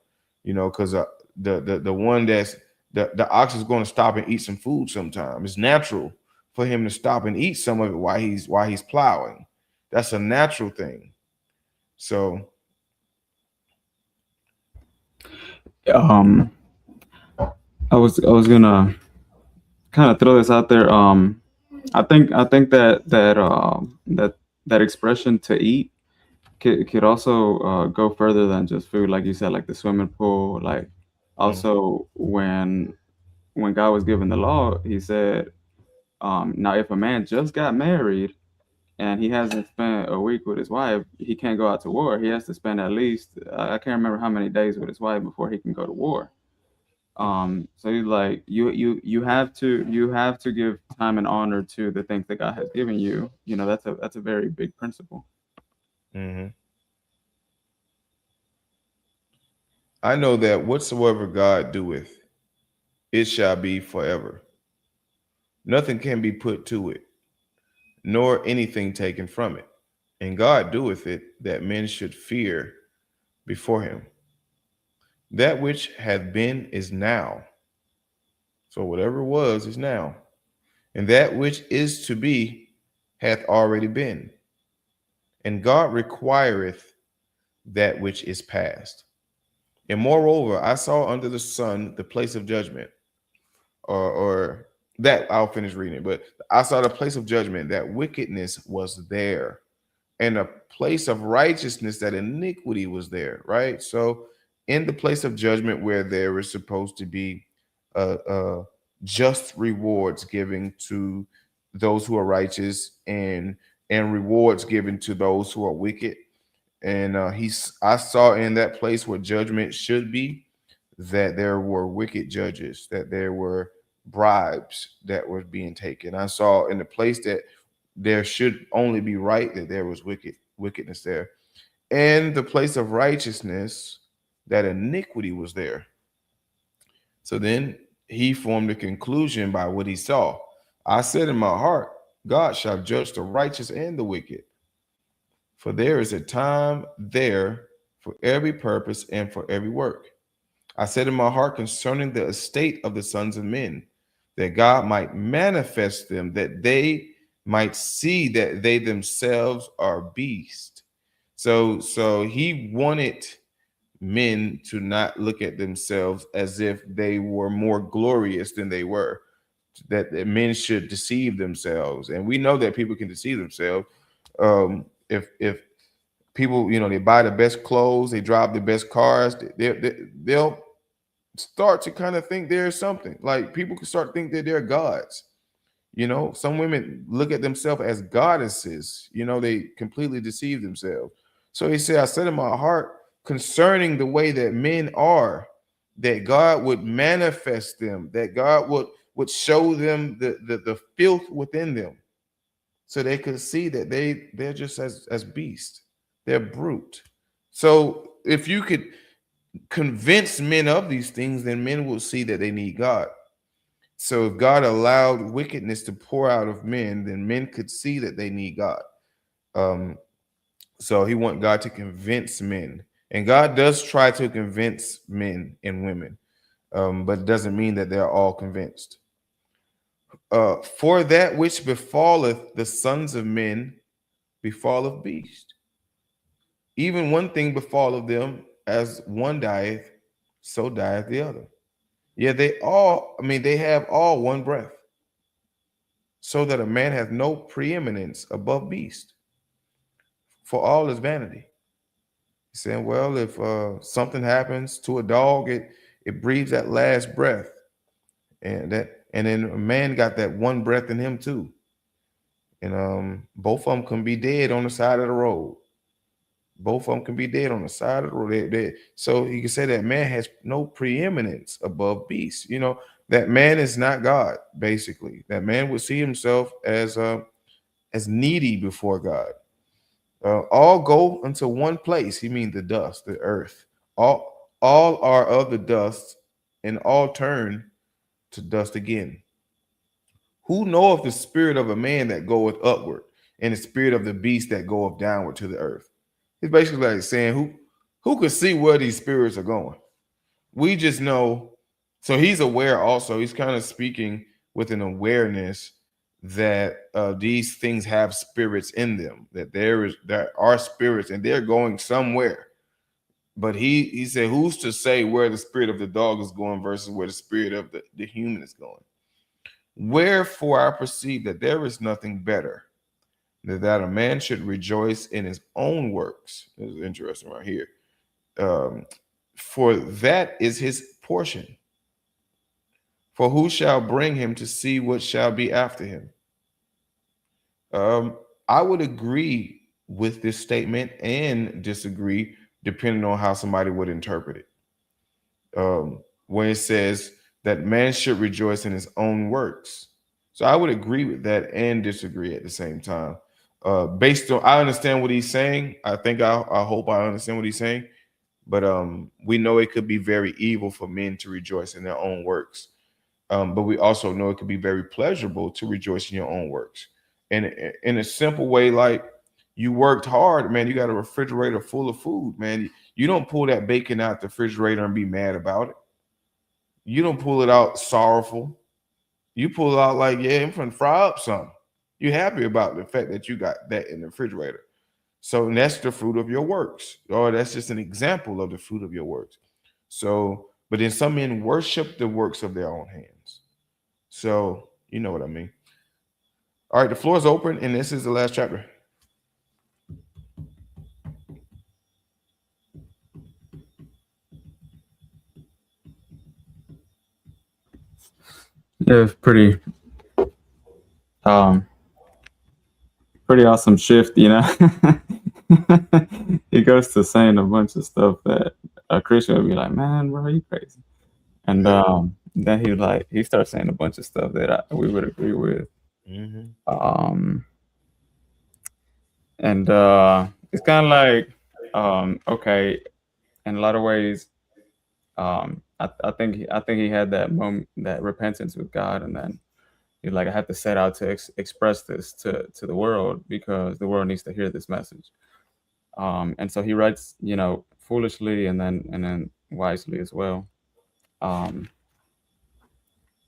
you know, because the one that's the ox is going to stop and eat some food sometime. It's natural for him to stop and eat some of it while he's plowing. That's a natural thing. So Um, I was gonna kind of throw this out there. I think that expression to eat could also go further than just food, like you said, like the swimming pool. Like also when God was given the law, He said, now if a man just got married and he hasn't spent a week with his wife, he can't go out to war. He has to spend at least I can't remember how many days with his wife before he can go to war. So he's like, you have to give time and honor to the things that God has given you. You know, that's a very big principle. mhm. I know that whatsoever God doeth, it shall be forever. Nothing can be put to it, nor anything taken from it. And God doeth it that men should fear before Him. That which hath been is now. So whatever was is now. And that which is to be hath already been. And God requireth that which is past. And moreover, I saw under the sun the place of judgment, or that I'll finish reading it, but I saw the place of judgment, that wickedness was there, and a place of righteousness, that iniquity was there, right? So in the place of judgment where there is supposed to be just rewards given to those who are righteous, and rewards given to those who are wicked. And I saw in that place where judgment should be that there were wicked judges, that there were bribes that were being taken. I saw in the place that there should only be right, that there was wickedness there. And the place of righteousness, that iniquity was there. So then he formed a conclusion by what he saw. I said in my heart, God shall judge the righteous and the wicked. For there is a time there for every purpose and for every work. I said in my heart concerning the estate of the sons of men, that God might manifest them, that they might see that they themselves are beasts. So he wanted men to not look at themselves as if they were more glorious than they were, that men should deceive themselves. And we know that people can deceive themselves. If people, you know, they buy the best clothes, they drive the best cars, they'll start to kind of think there's something. Like people can start to think that they're gods. You know, some women look at themselves as goddesses. You know, they completely deceive themselves. So he said, I said in my heart concerning the way that men are, that God would manifest them, that God would show them the filth within them, so they could see that they're just as beasts. They're brute. So if you could convince men of these things, then men will see that they need God. So if God allowed wickedness to pour out of men, then men could see that they need God. So he want God to convince men, and God does try to convince men and women, but it doesn't mean that they're all convinced. For that which befalleth the sons of men befalleth beast. Even one thing befalleth them, as one dieth, so dieth the other. Yeah, they have all one breath. so that a man hath no preeminence above beast, for all is vanity. He's saying, well, if something happens to a dog, it breathes that last breath, and then a man got that one breath in him too, and both of them can be dead on the side of the road. Both of them can be dead on the side of the road. So you can say that man has no preeminence above beasts. You know, that man is not God. Basically, that man would see himself as needy before God. All go unto one place. He means the dust, the earth. All are of the dust, and all turn to dust again. Who knoweth the spirit of a man that goeth upward, and the spirit of the beast that goeth downward to the earth? It's basically like saying, who could see where these spirits are going? We just know. So he's aware also. He's kind of speaking with an awareness that these things have spirits in them, that there are spirits and they're going somewhere. But he said, who's to say where the spirit of the dog is going versus where the spirit of the human is going? Wherefore I perceive that there is nothing better than that a man should rejoice in his own works. This is interesting right here. For that is his portion. For who shall bring him to see what shall be after him? I would agree with this statement and disagree depending on how somebody would interpret it. When it says that man should rejoice in his own works. So I would agree with that and disagree at the same time. Based on, I understand what he's saying. I hope I understand what he's saying. But we know it could be very evil for men to rejoice in their own works. But we also know it could be very pleasurable to rejoice in your own works. And in a simple way, like you worked hard, man, you got a refrigerator full of food, man. You don't pull that bacon out the refrigerator and be mad about it. You don't pull it out sorrowful. You pull it out like, yeah, I'm going to fry up something. You're happy about the fact that you got that in the refrigerator. So that's the fruit of your works, or that's just an example of the fruit of your works. So, but then some men worship the works of their own hands. So you know what I mean. All right, the floor is open, and this is the last chapter. Yeah, it's pretty awesome shift, you know. He goes to saying a bunch of stuff that a Christian would be like, man, bro, are you crazy? And then he starts saying a bunch of stuff that we would agree with. Mm-hmm. And it's kind of like, okay, in a lot of ways, I think he had that moment, that repentance with God, and then he's like, I have to set out to express this to the world because the world needs to hear this message. And so he writes, you know, foolishly and then wisely as well.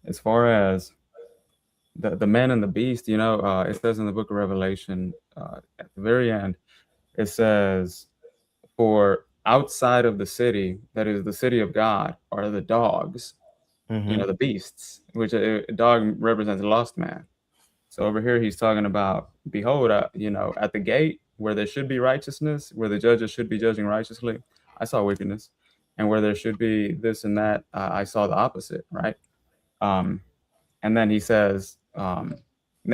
As far as the man and the beast, you know, it says in the book of Revelation, at the very end, it says, for outside of the city, that is the city of God, are the dogs, you know, the beasts, which a dog represents a lost man. So over here, he's talking about, behold, you know, at the gate where there should be righteousness, where the judges should be judging righteously, I saw wickedness. And where there should be this and that, I saw the opposite, right? And then he says, then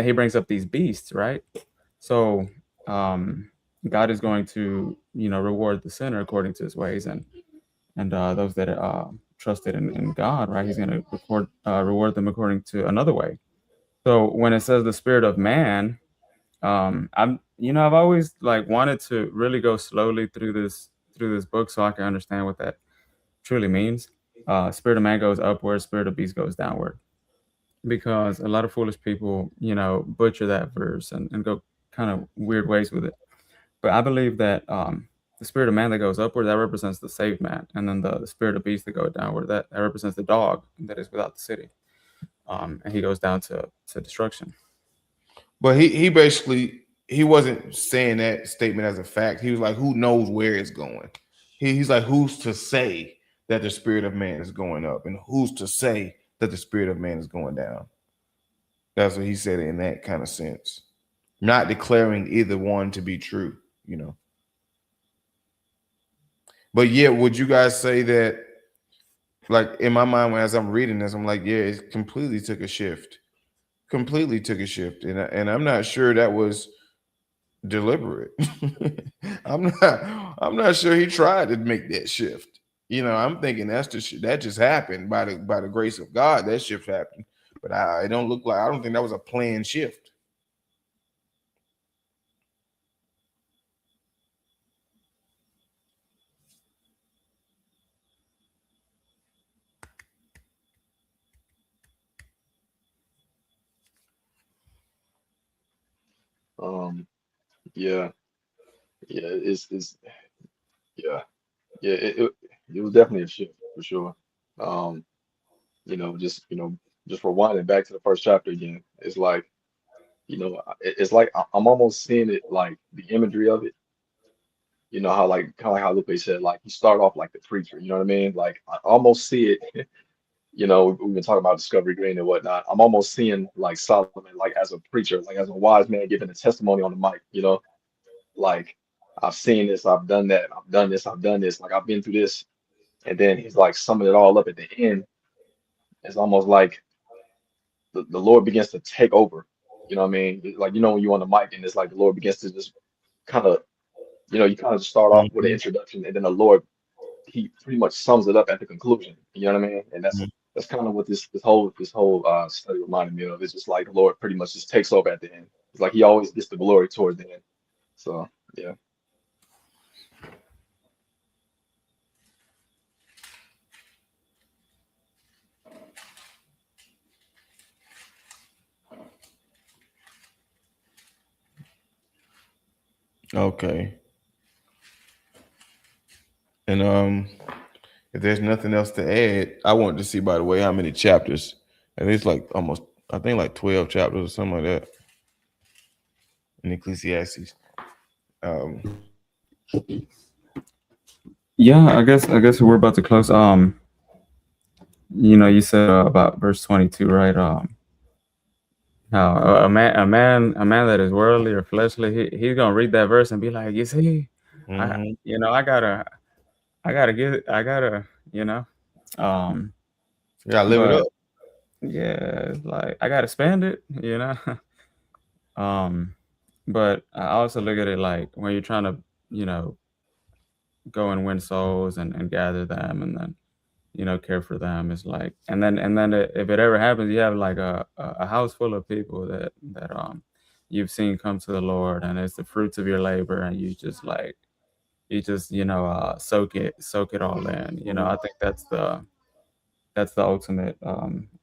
he brings up these beasts, right? So God is going to, you know, reward the sinner according to his ways, and those that trusted in God, right? He's going to reward them according to another way. So when it says the spirit of man, I've always like wanted to really go slowly through this book so I can understand what that truly means. Spirit of man goes upward, spirit of beast goes downward, because a lot of foolish people, you know, butcher that verse and go kind of weird ways with it. But I believe that the spirit of man that goes upward, that represents the saved man, and then the spirit of beast that goes downward, that represents the dog that is without the city, and he goes down to destruction. But he basically, he wasn't saying that statement as a fact. He was like, who knows where it's going? He's like, who's to say that the spirit of man is going up, and who's to say that the spirit of man is going down? That's what he said in that kind of sense. Not declaring either one to be true, you know. But yeah, would you guys say that, like in my mind, as I'm reading this, I'm like, yeah, it completely took a shift. Completely took a shift. And I'm not sure that was deliberate. I'm not sure he tried to make that shift. You know, I'm thinking that just happened by the grace of God. That shift happened. But I don't look like, I don't think that was a planned shift. Yeah, yeah, it's yeah, yeah. It was definitely a shift for sure. Um, just rewinding back to the first chapter again. It's like, it's like I'm almost seeing it like the imagery of it. You know how like kind of like how Lupe said, like you start off like the preacher. You know what I mean? Like I almost see it. We've been talking about Discovery Green and whatnot. I'm almost seeing like Solomon like as a preacher, like as a wise man giving a testimony on the mic. Like I've seen this, I've done that, I've done this, I've done this, like I've been through this, and then he's like summing it all up at the end. It's almost like the Lord begins to take over. You know what I mean? Like when you're on the mic and it's like the Lord begins to just kind of, you kind of start off with an Mhm. introduction, and then the Lord he pretty much sums it up at the conclusion. You know what I mean? And that's kind of what this whole study reminded me of. It's just like the Lord pretty much just takes over at the end. It's like he always gets the glory towards the end. So yeah. Okay. And if there's nothing else to add, I wanted to see, by the way, how many chapters. And it's like almost, I think like 12 chapters or something like that in Ecclesiastes. Yeah, I guess we're about to close. You said about verse 22, right? How a man that is worldly or fleshly, he's gonna read that verse and be like, you see, Mhm. I gotta get, I gotta, you know, um, You gotta live it but up. yeah, it's like I gotta spend it, um, but I also look at it like when you're trying to, you know, go and win souls and gather them and then care for them. It's like, and then if it ever happens, you have like a house full of people that you've seen come to the Lord, and it's the fruits of your labor, and you just soak it all in. I think that's the ultimate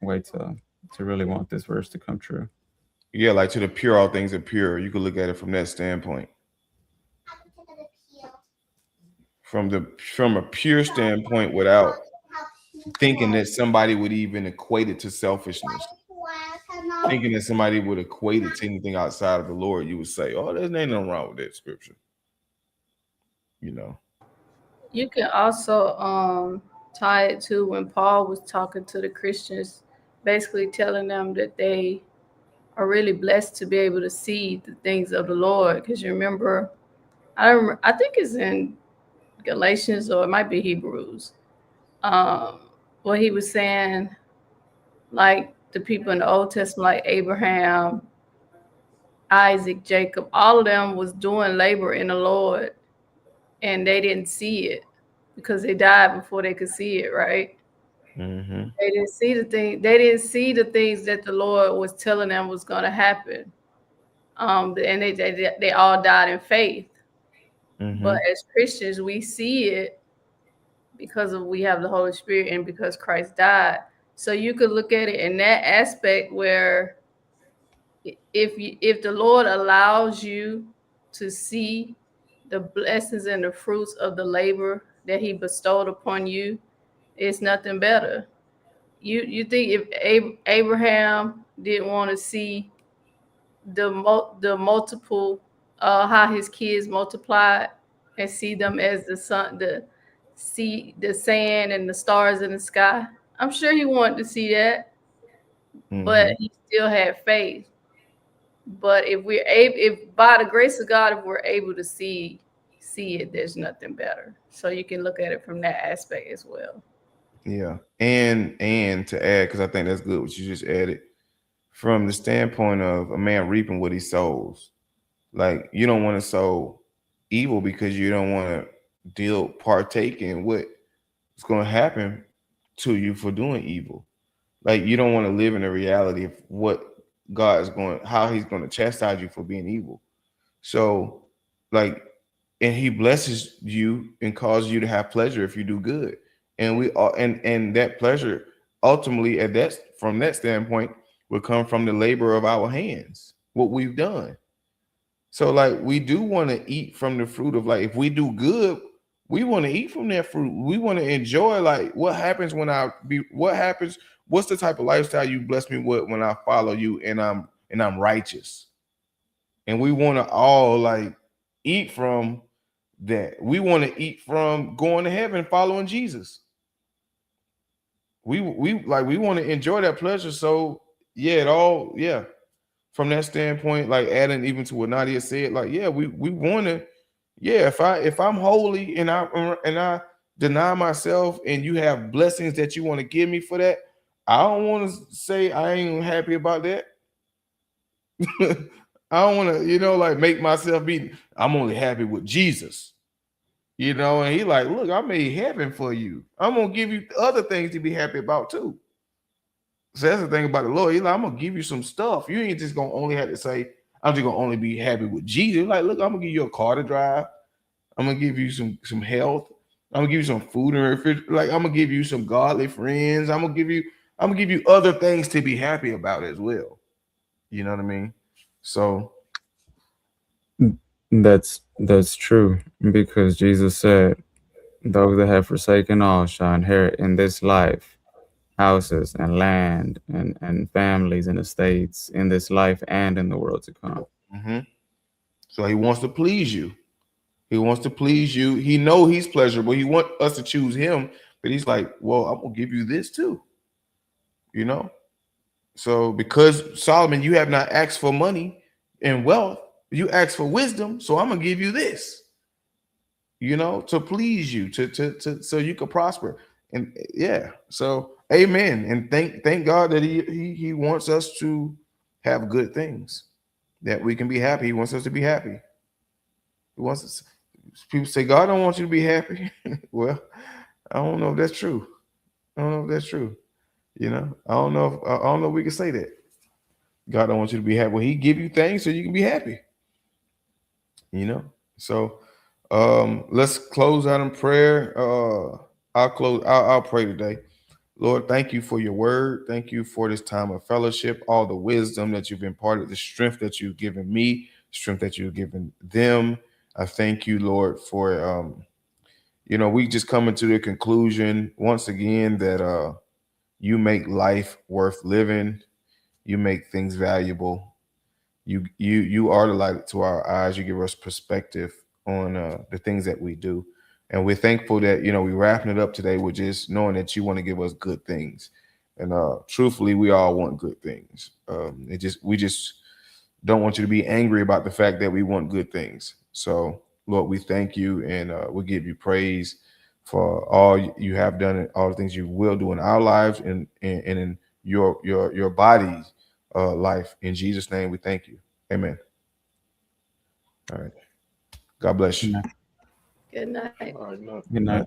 way to really want this verse to come true. Yeah, like to the pure, all things are pure. You could look at it from that standpoint. From a pure standpoint, without thinking that somebody would even equate it to selfishness. Thinking that somebody would equate it to anything outside of the Lord, you would say, "Oh, there's nothing wrong with that scripture." You know. You can also tie it to when Paul was talking to the Christians, basically telling them that they are really blessed to be able to see the things of the Lord. Because you remember, I think it's in Galatians or it might be Hebrews. What he was saying, like the people in the Old Testament, like Abraham, Isaac, Jacob, all of them was doing labor in the Lord, and they didn't see it because they died before they could see it, right? Mm-hmm. They didn't see the thing. They didn't see the things that the Lord was telling them was going to happen. And they all died in faith. But Mm-hmm. as Christians, we see it because we have the Holy Spirit and because Christ died. So you could look at it in that aspect where if the Lord allows you to see the blessings and the fruits of the labor that He bestowed upon you, it's nothing better. You think if Abraham didn't want to see the multiple how his kids multiplied and see them as the sun, see the sand and the stars in the sky, I'm sure he wanted to see that, but Mm-hmm. he still had faith. But if we're able, if by the grace of God, if we're able to see it, there's nothing better. So you can look at it from that aspect as well. Yeah. And to add, because I think that's good what you just added, from the standpoint of a man reaping what he sows. Like, you don't want to sow evil because you don't want to partake in what's going to happen to you for doing evil. Like, you don't want to live in the reality of what God is how he's going to chastise you for being evil. So, like, and he blesses you and causes you to have pleasure if you do good. And we are, and that pleasure ultimately from that standpoint will come from the labor of our hands, what we've done. So, like, we do want to eat from the fruit of, like, if we do good, we want to eat from that fruit. We want to enjoy, like, what happens what's the type of lifestyle you bless me with when I follow you and I'm righteous. And we want to all, like, eat from that. We want to eat from going to heaven following Jesus. We want to enjoy that pleasure. So yeah, from that standpoint, like, adding even to what Nadia said, like, yeah, we want to, yeah, if I'm holy and I deny myself and you have blessings that you want to give me for that, I don't want to say I ain't happy about that. I don't want to, like, make myself I'm only happy with Jesus, and he like, look, I made heaven for you. I'm going to give you other things to be happy about too. So that's the thing about the Lord. He's like, I'm going to give you some stuff. You ain't just going to only have to say, I'm just going to only be happy with Jesus. Like, look, I'm going to give you a car to drive. I'm going to give you some health. I'm going to give you some food and refrigerator. Like, I'm going to give you some godly friends. I'm going to give you other things to be happy about as well. You know what I mean? So that's true, because Jesus said, those that have forsaken all shall inherit in this life houses and land and families and estates in this life and in the world to come. So he wants to please you. He wants to please you. He know he's pleasurable. He wants us to choose him, but he's like, well, I'm going to give you this too. So because Solomon, you have not asked for money and wealth, you asked for wisdom. So I'm going to give you this, to please you, to so you can prosper. And yeah, so amen. And thank God that he wants us to have good things, that we can be happy. He wants us to be happy. He wants us. People say God don't want you to be happy. Well, I don't know if that's true. I don't know if we can say that. God don't want you to be happy. Well, he give you things so you can be happy. So let's close out in prayer. I'll pray today. Lord, thank you for your word. Thank you for this time of fellowship, all the wisdom that you've imparted, the strength that you've given me, strength that you've given them. I thank you, Lord, for we just coming to the conclusion once again that you make life worth living. You make things valuable. You are the light to our eyes. You give us perspective on the things that we do. And we're thankful that, we're wrapping it up today with just knowing that you want to give us good things. And truthfully, we all want good things. We just don't want you to be angry about the fact that we want good things. So, Lord, we thank you and we give you praise for all you have done and all the things you will do in our lives and in your body's life. In Jesus' name, we thank you. Amen. All right. God bless you. Good night. All right, no. Good night.